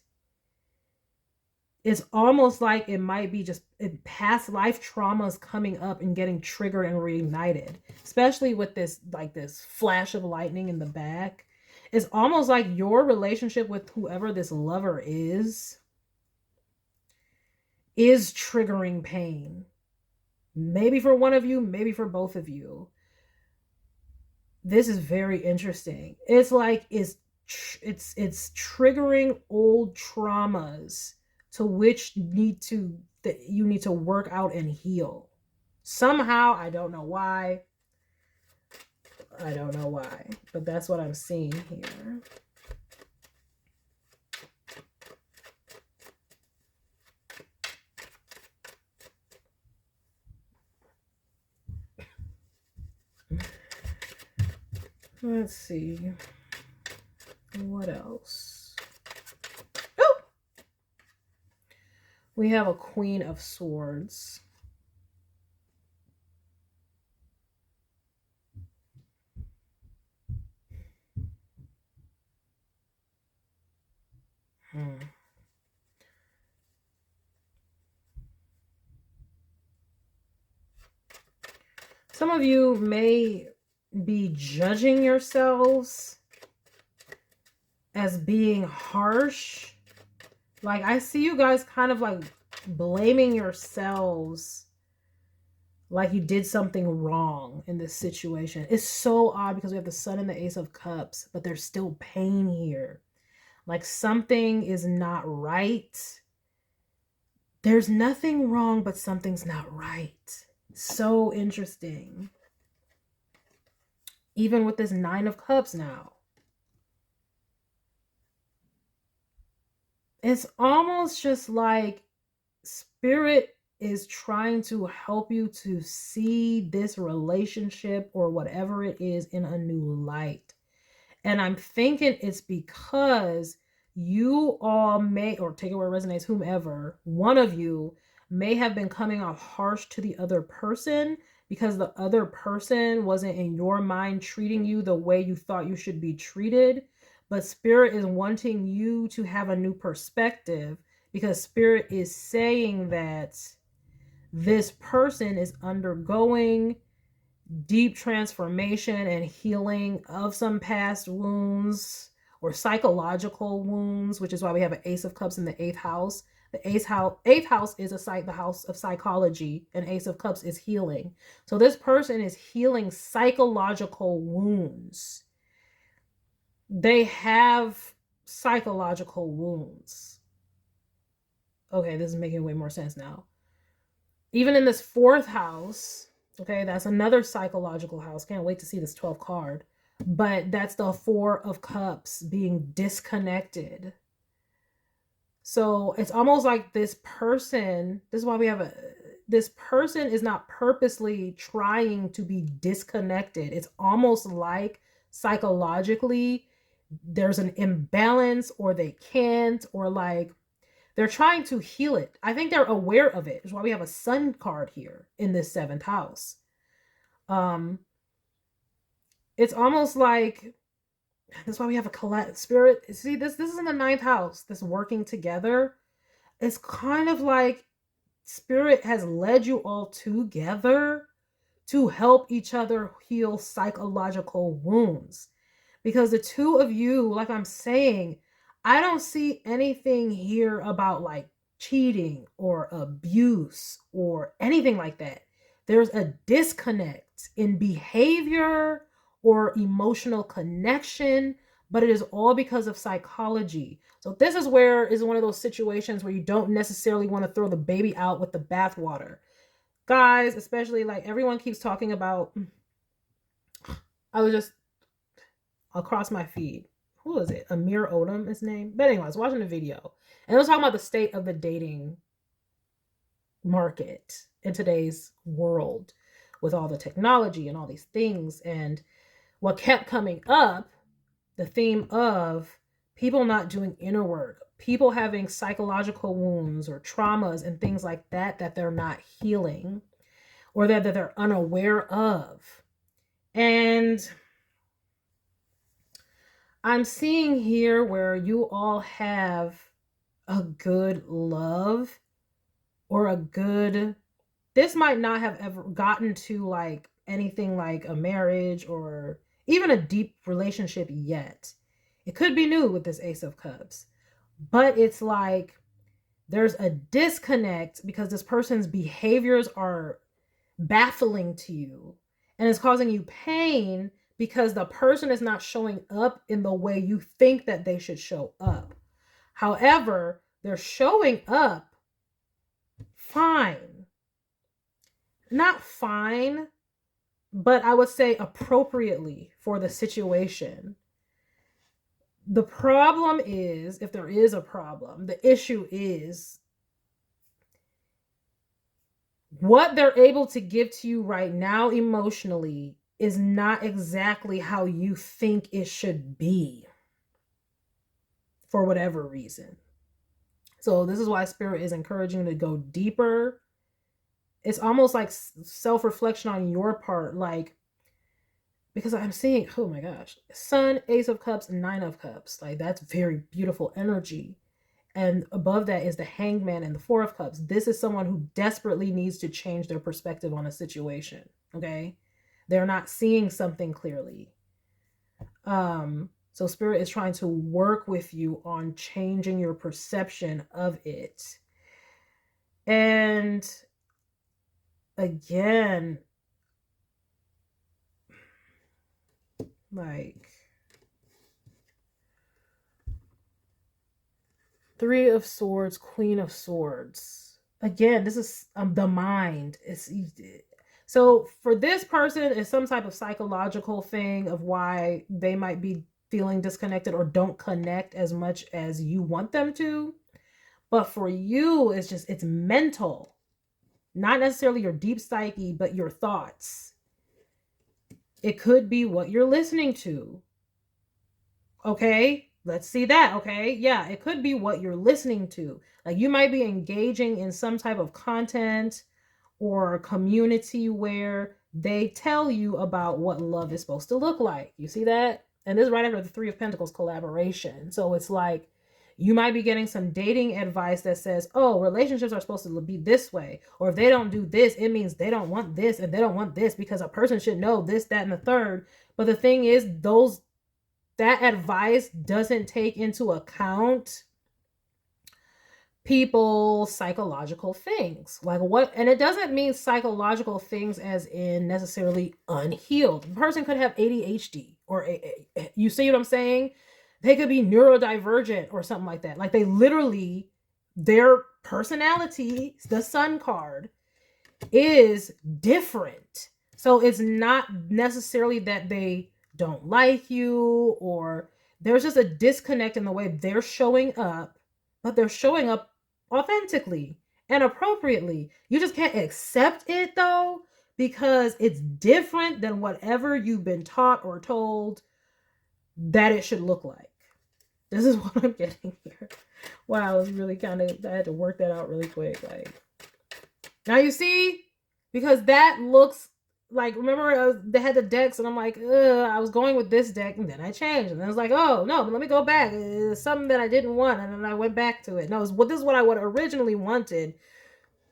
It's almost like it might be just past life traumas coming up and getting triggered and reignited, especially with this flash of lightning in the back. It's almost like your relationship with whoever this lover is triggering pain. Maybe for one of you, maybe for both of you. This is very interesting. It's like it's triggering old traumas to which you need to work out and heal. Somehow, I don't know why. But that's what I'm seeing here. Let's see. What else? Oh! We have a Queen of Swords. Some of you may be judging yourselves as being harsh. Like, I see you guys kind of like blaming yourselves like you did something wrong in this situation. It's so odd because we have the Sun and the Ace of Cups, but there's still pain here. Like, something is not right. There's nothing wrong, but something's not right. So interesting. Even with this Nine of Cups now. It's almost just like spirit is trying to help you to see this relationship or whatever it is in a new light. And I'm thinking it's because you all may, or take it where it resonates, whomever, one of you may have been coming off harsh to the other person because the other person wasn't in your mind treating you the way you thought you should be treated. But spirit is wanting you to have a new perspective because spirit is saying that this person is undergoing deep transformation and healing of some past wounds or psychological wounds, which is why we have an Ace of Cups in the 8th house. The eighth house is the house of psychology, and Ace of Cups is healing. So this person is healing psychological wounds. They have psychological wounds. Okay, this is making way more sense now. Even in this 4th house, okay, that's another psychological house. Can't wait to see this 12th card. But that's the 4 of Cups being disconnected. So it's almost like this person, this is why we have this person is not purposely trying to be disconnected. It's almost like psychologically there's an imbalance, or they can't, or like they're trying to heal it. I think they're aware of it. That's why we have a Sun card here in this 7th house. it's almost like, that's why we have a collect spirit. See, this is in the 9th house, this working together. It's kind of like spirit has led you all together to help each other heal psychological wounds. Because the two of you, like I'm saying, I don't see anything here about like cheating or abuse or anything like that. There's a disconnect in behavior or emotional connection, but it is all because of psychology. So this is where is one of those situations where you don't necessarily want to throw the baby out with the bathwater. Guys, especially, like, everyone keeps talking about, I was just across my feed. Who is it? Amir Odom, his name. But anyway, I was watching the video, and it was talking about the state of the dating market in today's world with all the technology and all these things. And what kept coming up, the theme of people not doing inner work, people having psychological wounds or traumas and things like that that they're not healing or that they're unaware of. And I'm seeing here where you all have a good love or a good, this might not have ever gotten to like anything like a marriage or even a deep relationship yet. It could be new with this Ace of Cups, but it's like there's a disconnect because this person's behaviors are baffling to you and it's causing you pain because the person is not showing up in the way you think that they should show up. However, they're showing up fine. Not fine, but I would say appropriately for the situation. The problem is, if there is a problem, the issue is what they're able to give to you right now emotionally is not exactly how you think it should be for whatever reason. So this is why Spirit is encouraging you to go deeper. It's almost like self-reflection on your part, like, because I'm seeing, oh my gosh, Sun, Ace of Cups, 9 of Cups. Like, that's very beautiful energy. And above that is the Hangman and the 4 of Cups. This is someone who desperately needs to change their perspective on a situation, okay? They're not seeing something clearly. So Spirit is trying to work with you on changing your perception of it. And again, like, 3 of Swords, Queen of Swords. Again, this is the mind. So for this person, it's some type of psychological thing of why they might be feeling disconnected or don't connect as much as you want them to. But for you, it's just, it's mental. Not necessarily your deep psyche, but your thoughts. It could be what you're listening to. Okay, let's see that. Okay, yeah, it could be what you're listening to. Like, you might be engaging in some type of content or community where they tell you about what love is supposed to look like. You see that? And this is right after the 3 of Pentacles collaboration. So it's like you might be getting some dating advice that says, oh, relationships are supposed to be this way. Or if they don't do this, it means they don't want this and they don't want this because a person should know this, that, and the third. But the thing is, that advice doesn't take into account people's psychological things. Like, what, and it doesn't mean psychological things as in necessarily unhealed. The person could have ADHD or you see what I'm saying? They could be neurodivergent or something like that. Like, they literally, their personality, the Sun card, is different. So it's not necessarily that they don't like you, or there's just a disconnect in the way they're showing up, but they're showing up authentically and appropriately. You just can't accept it though, because it's different than whatever you've been taught or told that it should look like. This is what I'm getting here. Wow, I was really I had to work that out really quick. Like, now you see, because that looks like, remember they had the decks, and I'm like, I was going with this deck, and then I changed, and then I was like, oh no, but let me go back. It's something that I didn't want, and then I went back to it. No, this is what I would originally wanted,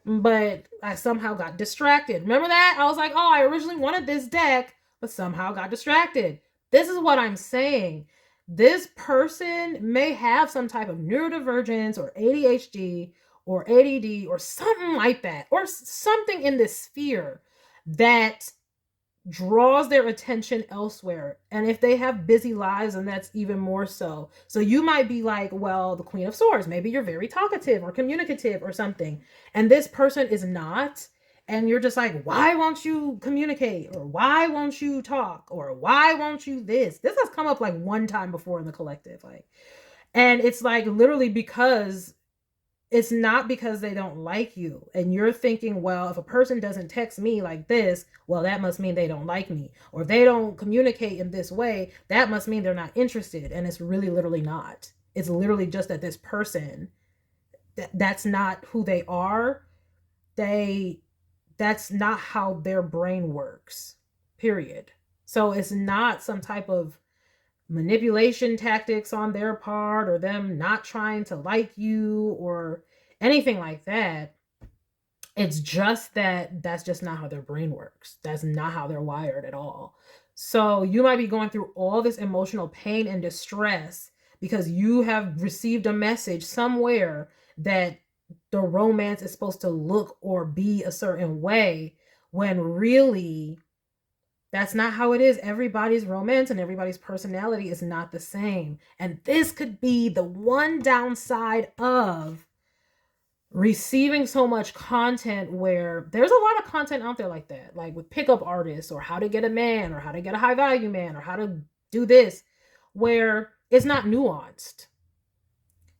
but I somehow got distracted. Remember that? I was like, oh, I originally wanted this deck, but somehow got distracted. This is what I'm saying. This person may have some type of neurodivergence or ADHD or ADD or something like that, or something in this sphere that draws their attention elsewhere. And if they have busy lives, and that's even more so. So you might be like, well, the Queen of Swords, maybe you're very talkative or communicative or something, and this person is not. And you're just like, why won't you communicate? Or why won't you talk? Or why won't you this? This has come up like one time before in the collective. Like, and it's like literally because it's not because they don't like you. And you're thinking, well, if a person doesn't text me like this, well, that must mean they don't like me. Or if they don't communicate in this way, that must mean they're not interested. And it's really literally not. It's literally just that this person, that's not who they are. That's not how their brain works, period. So it's not some type of manipulation tactics on their part, or them not trying to like you or anything like that. It's just that that's just not how their brain works. That's not how they're wired at all. So you might be going through all this emotional pain and distress because you have received a message somewhere that the romance is supposed to look or be a certain way, when really that's not how it is. Everybody's romance and everybody's personality is not the same. And this could be the one downside of receiving so much content, where there's a lot of content out there like that, like with pickup artists, or how to get a man, or how to get a high value man, or how to do this, where it's not nuanced.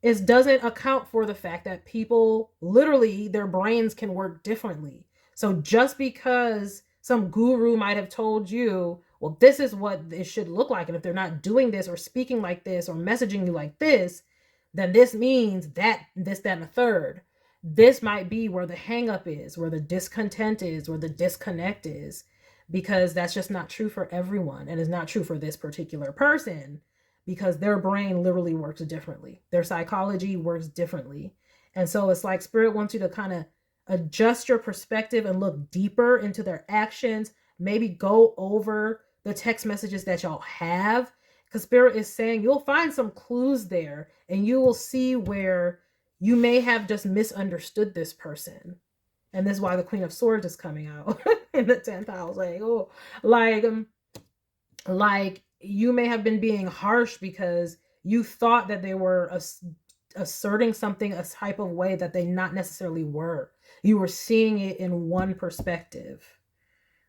It doesn't account for the fact that people literally, their brains can work differently. So just because some guru might have told you, well, this is what it should look like, and if they're not doing this or speaking like this or messaging you like this, then this means that, this, that, and the third. This might be where the hang up is, where the discontent is, where the disconnect is, because that's just not true for everyone, and it's not true for this particular person, because their brain literally works differently. Their psychology works differently. And so it's like Spirit wants you to kind of adjust your perspective and look deeper into their actions. Maybe go over the text messages that y'all have, because Spirit is saying you'll find some clues there, and you will see where you may have just misunderstood this person. And this is why the Queen of Swords is coming out in the 10th house. Like, oh, like you may have been being harsh because you thought that they were asserting something a type of way that they not necessarily were. You were seeing it in one perspective,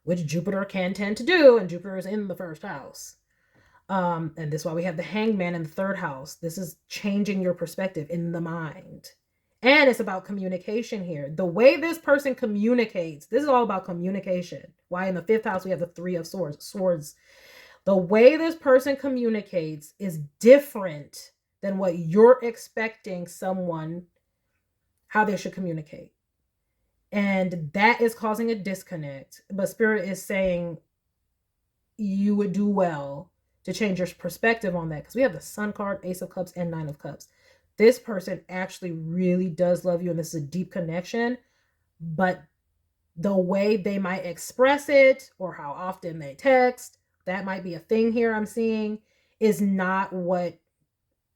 which Jupiter can tend to do, and Jupiter is in the first house. And this is why we have the Hangman in the third house. This is changing your perspective in the mind. And it's about communication here. The way this person communicates, this is all about communication. Why in the fifth house we have the Three of Swords. The way this person communicates is different than what you're expecting someone, how they should communicate. And that is causing a disconnect. But Spirit is saying you would do well to change your perspective on that, because we have the Sun card, Ace of Cups, and Nine of Cups. This person actually really does love you, and this is a deep connection, but the way they might express it, or how often they text, that might be a thing here I'm seeing, is not what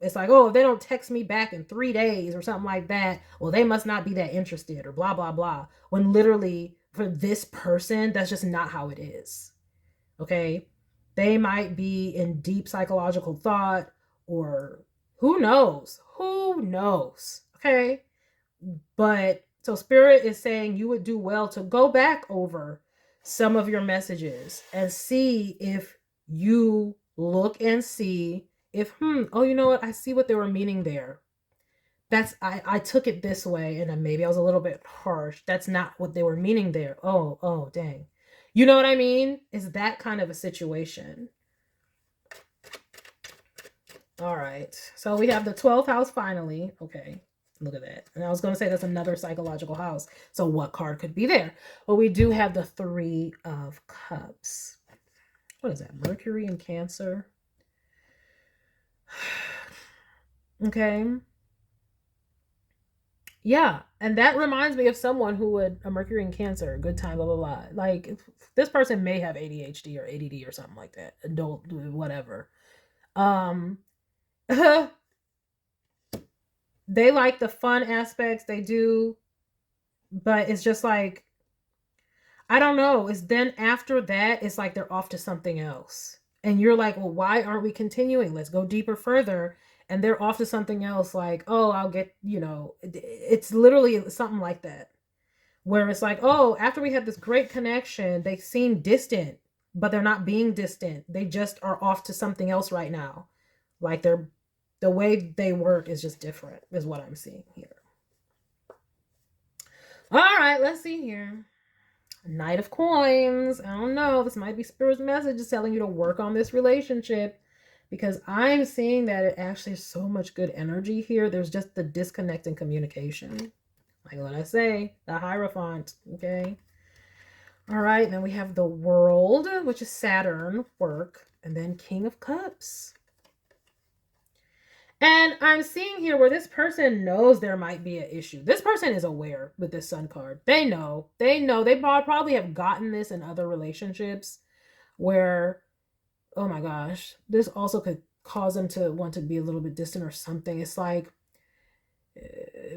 it's like. Oh, if they don't text me back in 3 days or something like that, well, they must not be that interested, or blah, blah, blah. When literally for this person, that's just not how it is. Okay. They might be in deep psychological thought, or who knows? Okay. But so Spirit is saying you would do well to go back over some of your messages and see if you look and see if, oh, you know what? I see what they were meaning there. I took it this way, and then maybe I was a little bit harsh. That's not what they were meaning there. Oh, dang. You know what I mean? It's that kind of a situation. All right. So we have the 12th house finally. Okay. Look at that. And I was going to say that's another psychological house. So what card could be there? Well, we do have the Three of Cups. What is that? Mercury in Cancer. Okay. Yeah. And that reminds me of someone who would, a Mercury in Cancer, good time, blah, blah, blah. Like, this person may have ADHD or ADD or something like that. Adult, whatever. They like the fun aspects, they do, but it's just like, I don't know. It's then after that, it's like they're off to something else. And you're like, well, why aren't we continuing? Let's go deeper further. And they're off to something else, like, oh, I'll get, it's literally something like that. Where it's like, oh, after we had this great connection, they seem distant, but they're not being distant. They just are off to something else right now. Like the way they work is just different, is what I'm seeing here. All right, let's see here. Knight of Coins. I don't know. This might be Spirit's message is telling you to work on this relationship, because I'm seeing that it actually is so much good energy here. There's just the disconnect in communication. Like what I say, the Hierophant. Okay. All right. Then we have the World, which is Saturn, work, and then King of Cups. And I'm seeing here where this person knows there might be an issue. This person is aware with this Sun card. They know. They probably have gotten this in other relationships where, oh my gosh, this also could cause them to want to be a little bit distant or something. It's like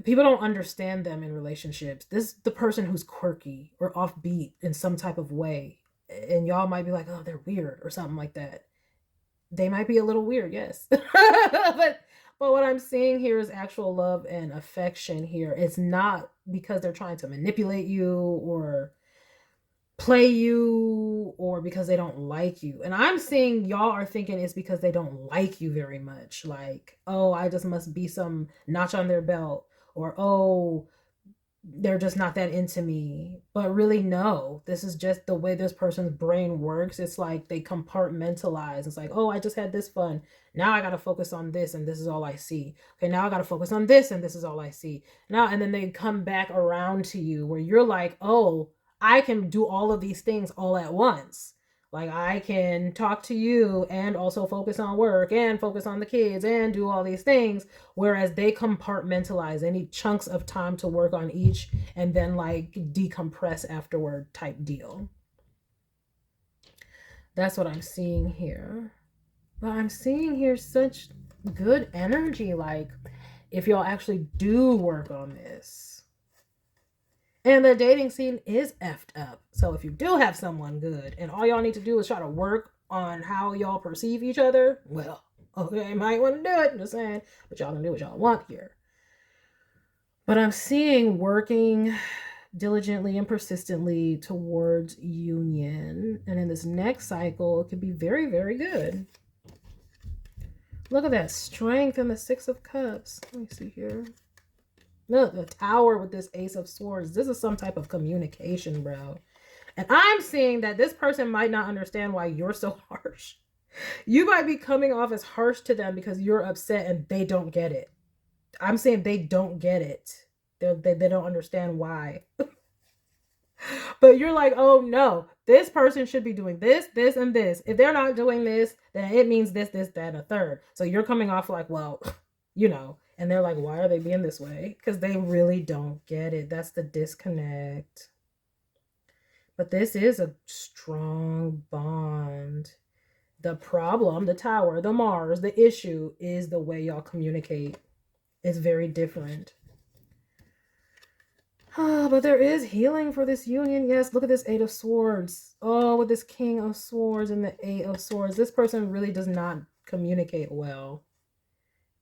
people don't understand them in relationships. This is the person who's quirky or offbeat in some type of way. And y'all might be like, oh, they're weird or something like that. They might be a little weird, yes. But what I'm seeing here is actual love and affection here. It's not because they're trying to manipulate you or play you or because they don't like you. And I'm seeing y'all are thinking it's because they don't like you very much. Like, oh, I just must be some notch on their belt. Or, oh, they're just not that into me. But really, no, this is just the way this person's brain works. It's like they compartmentalize. It's like, oh, I just had this fun. Now I got to focus on this, and this is all I see. Okay, now I got to focus on this, and this is all I see. Now, and then they come back around to you where you're like, oh, I can do all of these things all at once. Like, I can talk to you and also focus on work and focus on the kids and do all these things. Whereas they compartmentalize. They need chunks of time to work on each and then like decompress afterward type deal. That's what I'm seeing here. But I'm seeing here such good energy. Like, if y'all actually do work on this. And the dating scene is effed up. So if you do have someone good and all y'all need to do is try to work on how y'all perceive each other, well, okay, might want to do it. I'm just saying. But y'all can do what y'all want here. But I'm seeing working diligently and persistently towards union. And in this next cycle, it could be very, very good. Look at that strength in the Six of Cups. Let me see here. Look, the Tower with this Ace of Swords. This is some type of communication, bro. And I'm seeing that this person might not understand why you're so harsh. You might be coming off as harsh to them because you're upset and they don't get it. I'm saying they don't get it. They don't understand why. But you're like, oh no, this person should be doing this, this, and this. If they're not doing this, then it means this, this, that, and a third. So you're coming off like, well, and they're like, why are they being this way? Because they really don't get it. That's the disconnect. But this is a strong bond. The problem, the Tower, the Mars, the issue is the way y'all communicate. It's very different. But there is healing for this union. Yes, look at this Eight of Swords. Oh, with this King of Swords and the Eight of Swords. This person really does not communicate well.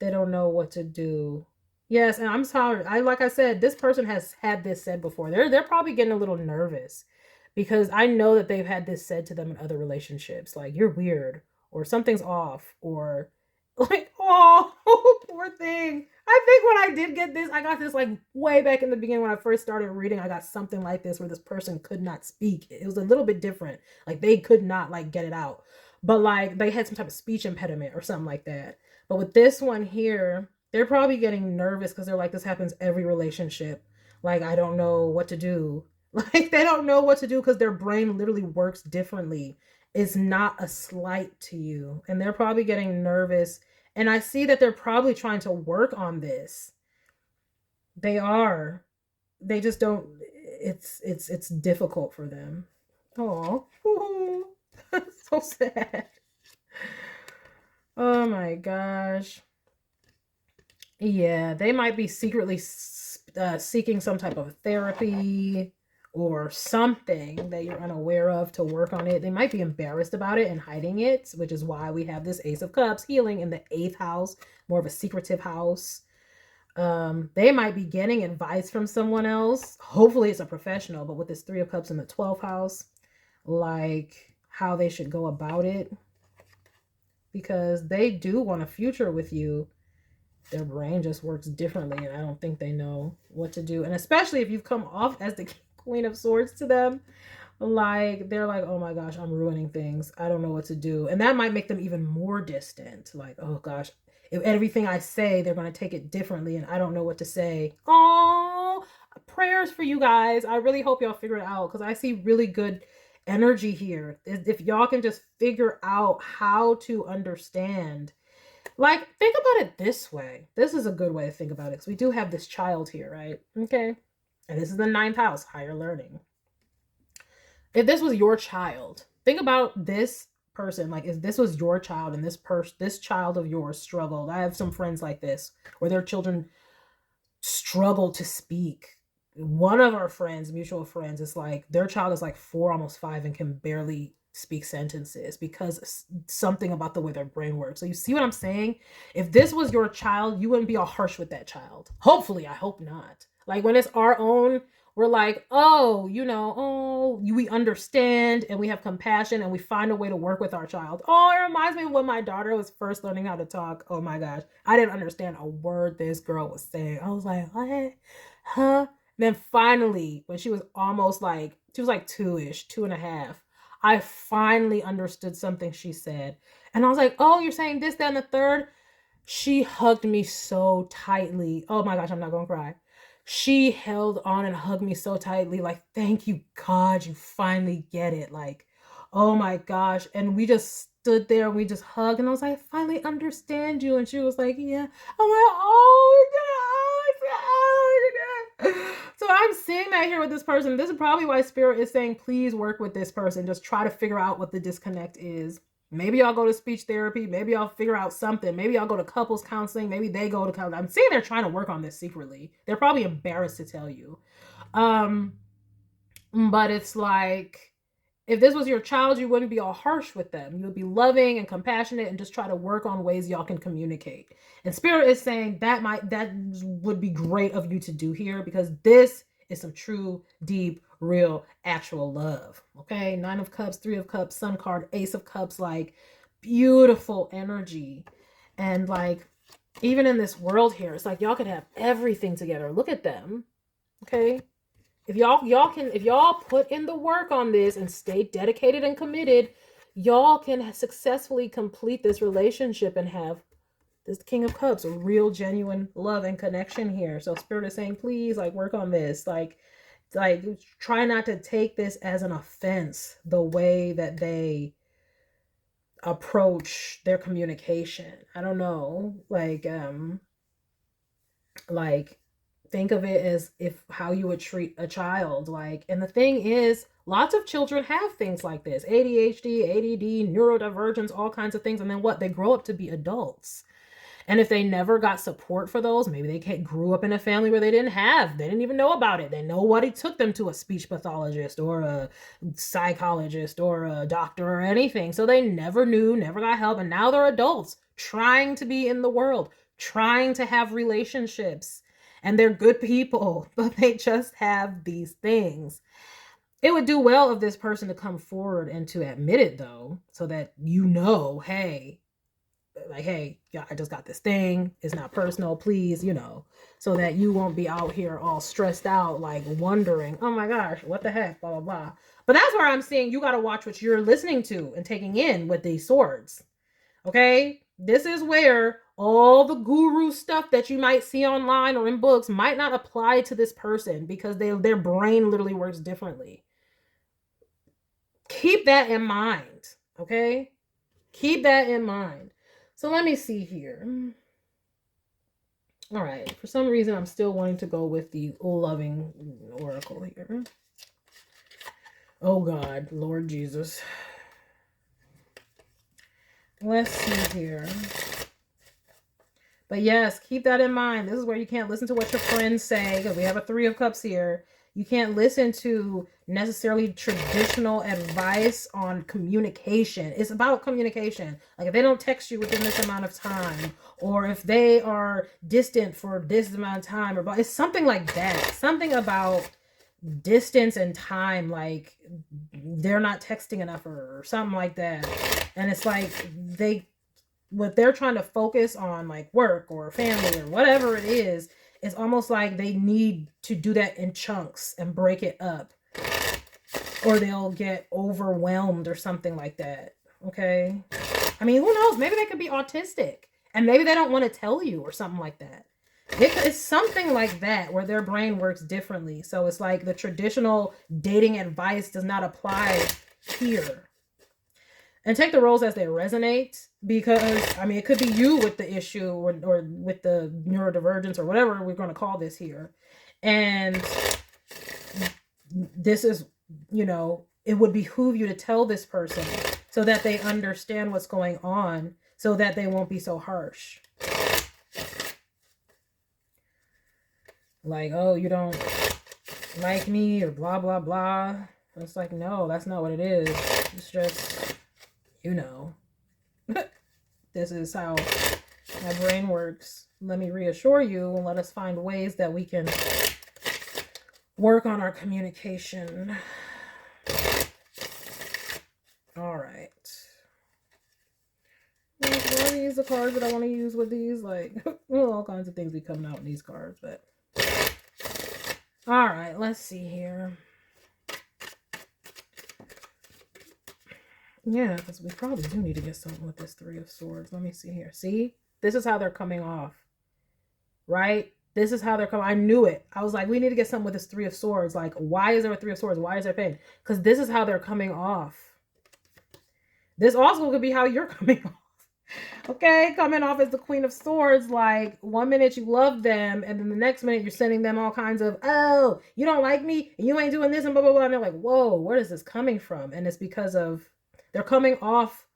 They don't know what to do. Yes, and I'm sorry. Like I said, this person has had this said before. They're probably getting a little nervous because I know that they've had this said to them in other relationships. Like, you're weird or something's off or like, oh, poor thing. I think when I did get this, I got this like way back in the beginning when I first started reading. I got something like this where this person could not speak. It was a little bit different. Like, they could not like get it out. But like they had some type of speech impediment or something like that. But with this one here, They're probably getting nervous because they're like, this happens every relationship. Like, I don't know what to do. Like, they don't know what to do because their brain literally works differently. It's not a slight to you. And they're probably getting nervous. And I see that they're probably trying to work on this. They are. They just don't, it's difficult for them. Oh. So sad. Oh my gosh. Yeah, they might be secretly seeking some type of therapy or something that you're unaware of to work on it. They might be embarrassed about it and hiding it, which is why we have this Ace of Cups healing in the 8th house, more of a secretive house. They might be getting advice from someone else. Hopefully it's a professional, but with this 3 of Cups in the 12th house, like how they should go about it, because they do want a future with you. Their brain just works differently, and I don't think they know what to do. And especially if you've come off as the Queen of Swords to them, like they're like, oh my gosh, I'm ruining things. I don't know what to do. And that might make them even more distant. Like, oh gosh, if everything I say, they're going to take it differently, and I don't know what to say. Oh, prayers for you guys. I really hope y'all figure it out, because I see really good energy here. If y'all can just figure out how to understand. Like, think about it this way. This is a good way to think about it, because we do have this child here, right? Okay. And this is the 9th house, higher learning. If this was your child, think about this person. Like, if this was your child and this child of yours struggled. I have some friends like this where their children struggle to speak. One of our friends, mutual friends, is like, their child is like 4, almost 5, and can barely speak sentences because something about the way their brain works. So you see what I'm saying? If this was your child, you wouldn't be all harsh with that child. Hopefully, I hope not. Like, when it's our own, we're like, oh, we understand and we have compassion and we find a way to work with our child. Oh, it reminds me of when my daughter was first learning how to talk. Oh my gosh. I didn't understand a word this girl was saying. I was like, what? Huh? Then finally, when she was almost like, she was like 2-ish, 2.5, I finally understood something she said. And I was like, oh, you're saying this, that, and the third? She hugged me so tightly. Oh my gosh, I'm not going to cry. She held on and hugged me so tightly. Like, thank you, God, you finally get it. Like, oh my gosh. And we just stood there and we just hugged. And I was like, I finally understand you. And she was like, yeah. I'm like, oh my God. So I'm seeing that here with this person. This is probably why Spirit is saying, please work with this person. Just try to figure out what the disconnect is. Maybe y'all go to speech therapy. Maybe y'all figure out something. Maybe y'all go to couples counseling. Maybe they go to counseling. I'm seeing they're trying to work on this secretly. They're probably embarrassed to tell you. But it's like, if this was your child, you wouldn't be all harsh with them. You would be loving and compassionate and just try to work on ways y'all can communicate. And Spirit is saying that would be great of you to do here, because this is some true, deep, real, actual love. Okay? 9 of Cups, 3 of Cups, Sun card, Ace of Cups, like beautiful energy. And like, even in this world here, it's like y'all could have everything together. Look at them. Okay? If y'all put in the work on this and stay dedicated and committed, y'all can successfully complete this relationship and have this King of Cups, a real genuine love and connection here. So Spirit is saying, please, like, work on this. Like try not to take this as an offense, the way that they approach their communication. I don't know. Like think of it as if how you would treat a child. Like, and the thing is, lots of children have things like this: ADHD, ADD, neurodivergence, all kinds of things. And then what? They grow up to be adults. And if they never got support for those, maybe they grew up in a family where they didn't even know about it. They nobody took them to a speech pathologist or a psychologist or a doctor or anything. So they never knew, never got help. And now they're adults trying to be in the world, trying to have relationships. And they're good people, but they just have these things. It would do well of this person to come forward and to admit it, though, so that hey, yeah, I just got this thing. It's not personal, please, so that you won't be out here all stressed out, like wondering, oh my gosh, what the heck, blah, blah, blah. But that's where I'm saying you got to watch what you're listening to and taking in with these swords. Okay? This is where all the guru stuff that you might see online or in books might not apply to this person because their brain literally works differently. Keep that in mind, okay? Keep that in mind. So let me see here. All right. For some reason, I'm still wanting to go with the loving oracle here. Oh, God. Lord Jesus. Let's see here. But yes, keep that in mind. This is where you can't listen to what your friends say, because we have a 3 of Cups here. You can't listen to necessarily traditional advice on communication. It's about communication. Like if they don't text you within this amount of time, or if they are distant for this amount of time, or it's something like that. Something about distance and time, like they're not texting enough or something like that. And it's like what they're trying to focus on, like work or family or whatever it is, it's almost like they need to do that in chunks and break it up, or they'll get overwhelmed or something like that. Okay. I mean, who knows? Maybe they could be autistic and maybe they don't want to tell you or something like that. It's something like that where their brain works differently. So it's like the traditional dating advice does not apply here. And take the roles as they resonate, because, I mean, it could be you with the issue or with the neurodivergence or whatever we're going to call this here. And this is, you know, it would behoove you to tell this person so that they understand what's going on, so that they won't be so harsh. Like, oh, you don't like me or blah, blah, blah. It's like, no, that's not what it is. It's just, you know, this is how my brain works. Let me reassure you and let us find ways that we can work on our communication. All right. What are these the cards that I want to use with these? Like, well, all kinds of things be coming out in these cards, but all right, let's see here. Yeah, because we probably do need to get something with this 3 of Swords. Let me see here. See? This is how they're coming off. Right? This is how they're coming. I knew it. I was like, we need to get something with this 3 of Swords. Like, why is there a 3 of Swords? Why is there pain? Because this is how they're coming off. This also could be how you're coming off. Okay? Coming off as the Queen of Swords. Like, one minute you love them, and then the next minute you're sending them all kinds of, oh, you don't like me, and you ain't doing this, and blah, blah, blah. And they're like, whoa, where is this coming from? And it's because of, they're coming off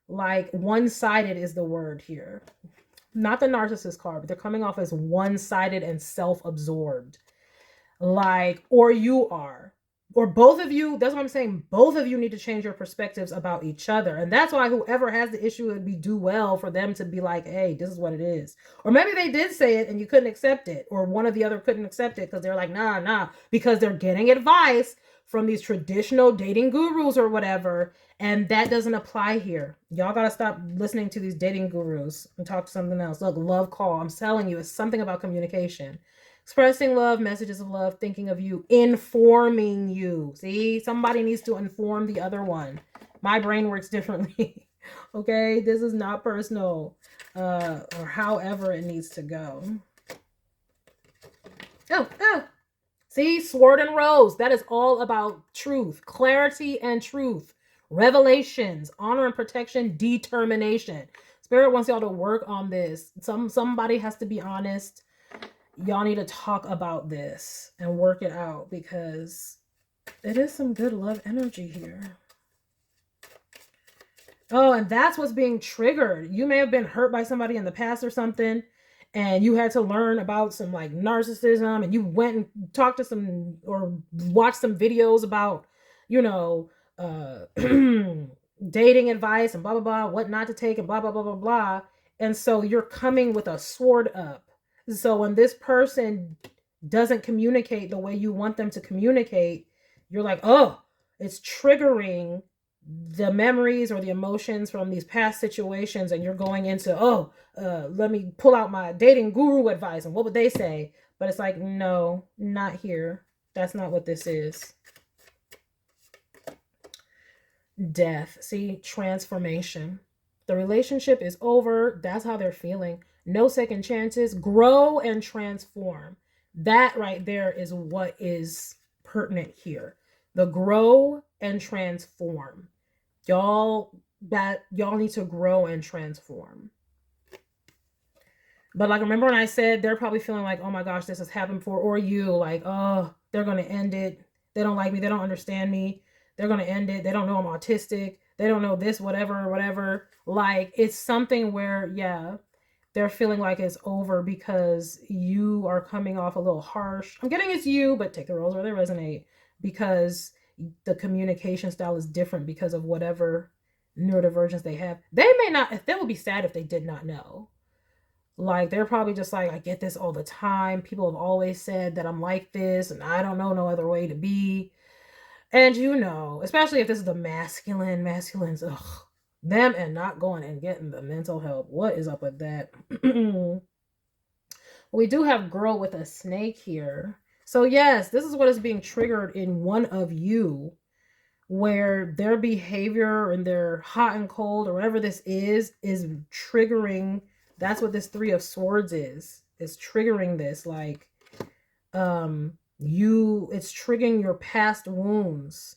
like one-sided is the word here. Not the narcissist card, but they're coming off as one-sided and self-absorbed. Like, or you are. Or both of you, that's what I'm saying. Both of you need to change your perspectives about each other. And that's why whoever has the issue, would be do well for them to be like, hey, this is what it is. Or maybe they did say it and you couldn't accept it. Or one of the other couldn't accept it because they're like, nah. Because they're getting advice from these traditional dating gurus or whatever. And that doesn't apply here. Y'all got to stop listening to these dating gurus and talk to something else. Look, love call. I'm telling you, it's something about communication. Expressing love, messages of love, thinking of you, informing you. See, somebody needs to inform the other one. My brain works differently. Okay, this is not personal, or however it needs to go. Oh. See, Sword and Rose. That is all about truth, clarity and truth, revelations, honor and protection, determination. Spirit wants y'all to work on this. Somebody has to be honest. Y'all need to talk about this and work it out, because it is some good love energy here. Oh, and that's what's being triggered. You may have been hurt by somebody in the past or something, and you had to learn about some like narcissism, and you went and talked to some or watched some videos about, you know, dating advice and blah, blah, blah, what not to take and blah, blah, blah, blah, blah. And so you're coming with a sword up. So when this person doesn't communicate the way you want them to communicate, you're like, oh, it's triggering the memories or the emotions from these past situations. And you're going into, let me pull out my dating guru advice. And what would they say? But it's like, no, not here. That's not what this is. Death. See, transformation. The relationship is over. That's how they're feeling. No second chances. Grow and transform. That right there is what is pertinent here. The grow and transform. Y'all need to grow and transform. But like, remember when I said they're probably feeling like, oh my gosh, this has happened before, or you like, oh, they're going to end it. They don't like me. They don't understand me. They're going to end it. They don't know I'm autistic. They don't know this, whatever. Like, it's something where, yeah, they're feeling like it's over because you are coming off a little harsh. I'm getting it's you, but take the roles where they resonate, because the communication style is different because of whatever neurodivergence they have. They may not, they would be sad if they did not know. Like, they're probably just like, I get this all the time. People have always said that I'm like this, and I don't know no other way to be. And you know, especially if this is the masculines, ugh, them and not going and getting the mental help. What is up with that? We do have girl with a snake here. So yes, this is what is being triggered in one of you, where their behavior and their hot and cold or whatever this is triggering. That's what this Three of Swords is triggering this. Like, it's triggering your past wounds,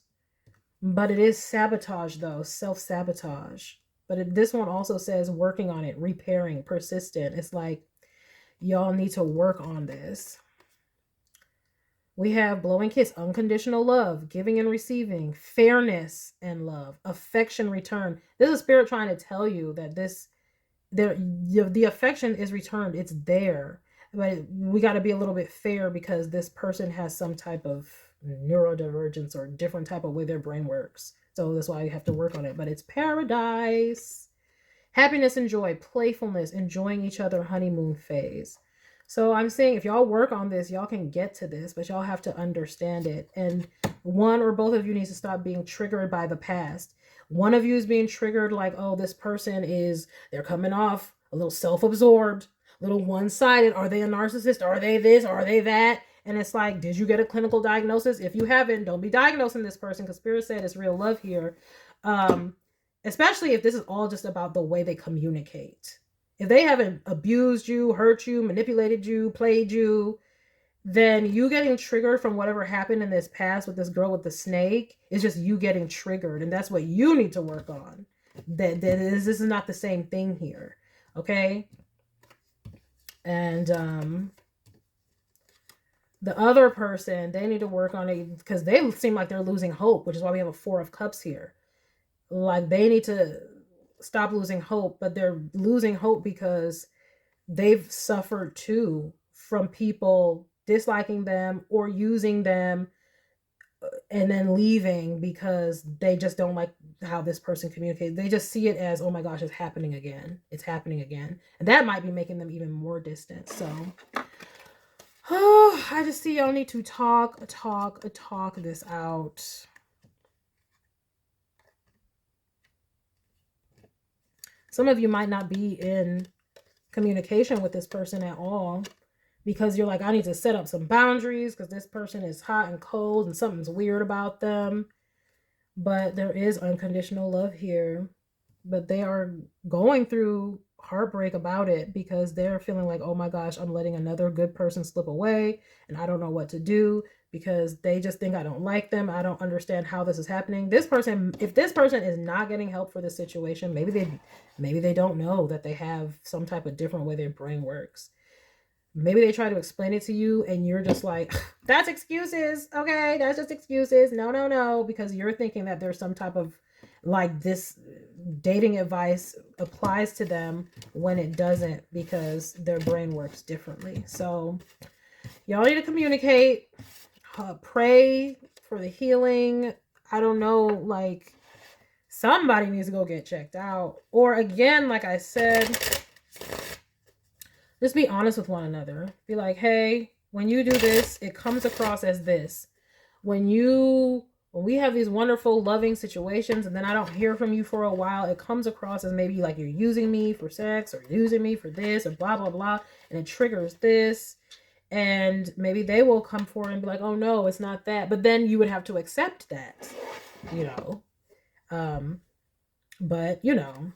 but it is sabotage though, self-sabotage. But this one also says working on it, repairing, persistent. It's like, y'all need to work on this. We have blow and kiss, unconditional love, giving and receiving, fairness and love, affection return. This is spirit trying to tell you that the affection is returned. It's there, but we got to be a little bit fair because this person has some type of neurodivergence or different type of way their brain works. So that's why you have to work on it. But it's paradise, happiness and joy, playfulness, enjoying each other, honeymoon phase. So I'm saying if y'all work on this, y'all can get to this, but y'all have to understand it. And one or both of you needs to stop being triggered by the past. One of you is being triggered like, oh, this person they're coming off a little self-absorbed, a little one-sided. Are they a narcissist? Are they this? Are they that? And it's like, did you get a clinical diagnosis? If you haven't, don't be diagnosing this person, because Spirit said it's real love here. Especially if this is all just about the way they communicate. If they haven't abused you, hurt you, manipulated you, played you, then you getting triggered from whatever happened in this past with this girl with the snake is just you getting triggered. And that's what you need to work on. This is not the same thing here. Okay? And the other person, they need to work on it because they seem like they're losing hope, which is why we have a Four of Cups here. Like, they need to stop losing hope, but they're losing hope because they've suffered too from people disliking them or using them and then leaving because they just don't like how this person communicates. They just see it as, oh my gosh, it's happening again. It's happening again. And that might be making them even more distant. So, I just see y'all need to talk this out. Some of you might not be in communication with this person at all because you're like, I need to set up some boundaries because this person is hot and cold and something's weird about them. But there is unconditional love here. But they are going through heartbreak about it because they're feeling like, oh my gosh, I'm letting another good person slip away and I don't know what to do because they just think I don't like them. I don't understand how this is happening. This person, if this person is not getting help for this situation, maybe they don't know that they have some type of different way their brain works. Maybe they try to explain it to you and you're just like, that's excuses. Okay, that's just excuses. No, because you're thinking that there's some type of like this dating advice applies to them when it doesn't because their brain works differently. So y'all need to communicate, pray for the healing. I don't know, like somebody needs to go get checked out. Or again, like I said, just be honest with one another. Be like, hey, when you do this, it comes across as this. When we have these wonderful, loving situations and then I don't hear from you for a while, it comes across as maybe like you're using me for sex or using me for this or blah, blah, blah. And it triggers this. And maybe they will come forward and be like, oh no, it's not that. But then you would have to accept that, you know. But, you know,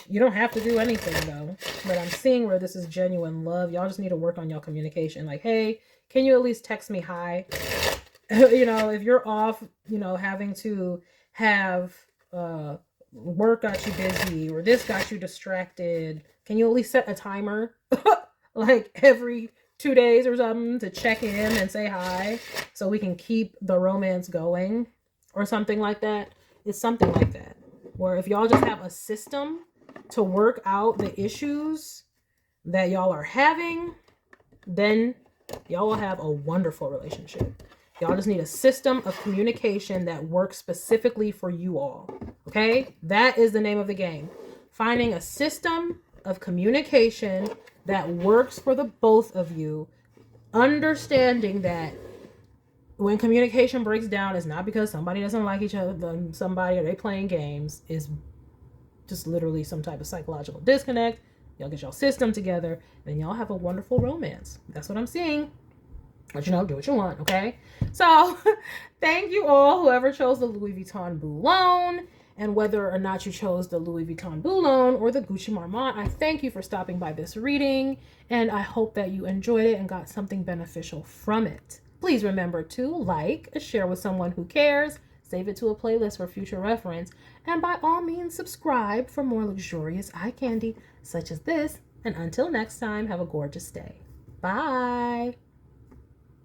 You don't have to do anything though. But I'm seeing where this is genuine love. Y'all just need to work on y'all communication. Like, hey, can you at least text me hi? You know, if you're off, you know, having to have work got you busy or this got you distracted, can you at least set a timer like every 2 days or something to check in and say hi so we can keep the romance going or something like that? It's something like that. Where if y'all just have a system to work out the issues that y'all are having, then y'all will have a wonderful relationship. Y'all just need a system of communication that works specifically for you all. Okay? That is the name of the game. Finding a system of communication that works for the both of you. Understanding that when communication breaks down, it's not because somebody doesn't like each other, somebody, or they playing games. It's just literally some type of psychological disconnect. Y'all get y'all system together, and y'all have a wonderful romance. That's what I'm seeing. But you know, do what you want, okay? So, thank you all, whoever chose the Louis Vuitton Boulogne, and whether or not you chose the Louis Vuitton Boulogne or the Gucci Marmont, I thank you for stopping by this reading, and I hope that you enjoyed it and got something beneficial from it. Please remember to like, share with someone who cares, save it to a playlist for future reference, and by all means, subscribe for more luxurious eye candy such as this. And until next time, have a gorgeous day. Bye.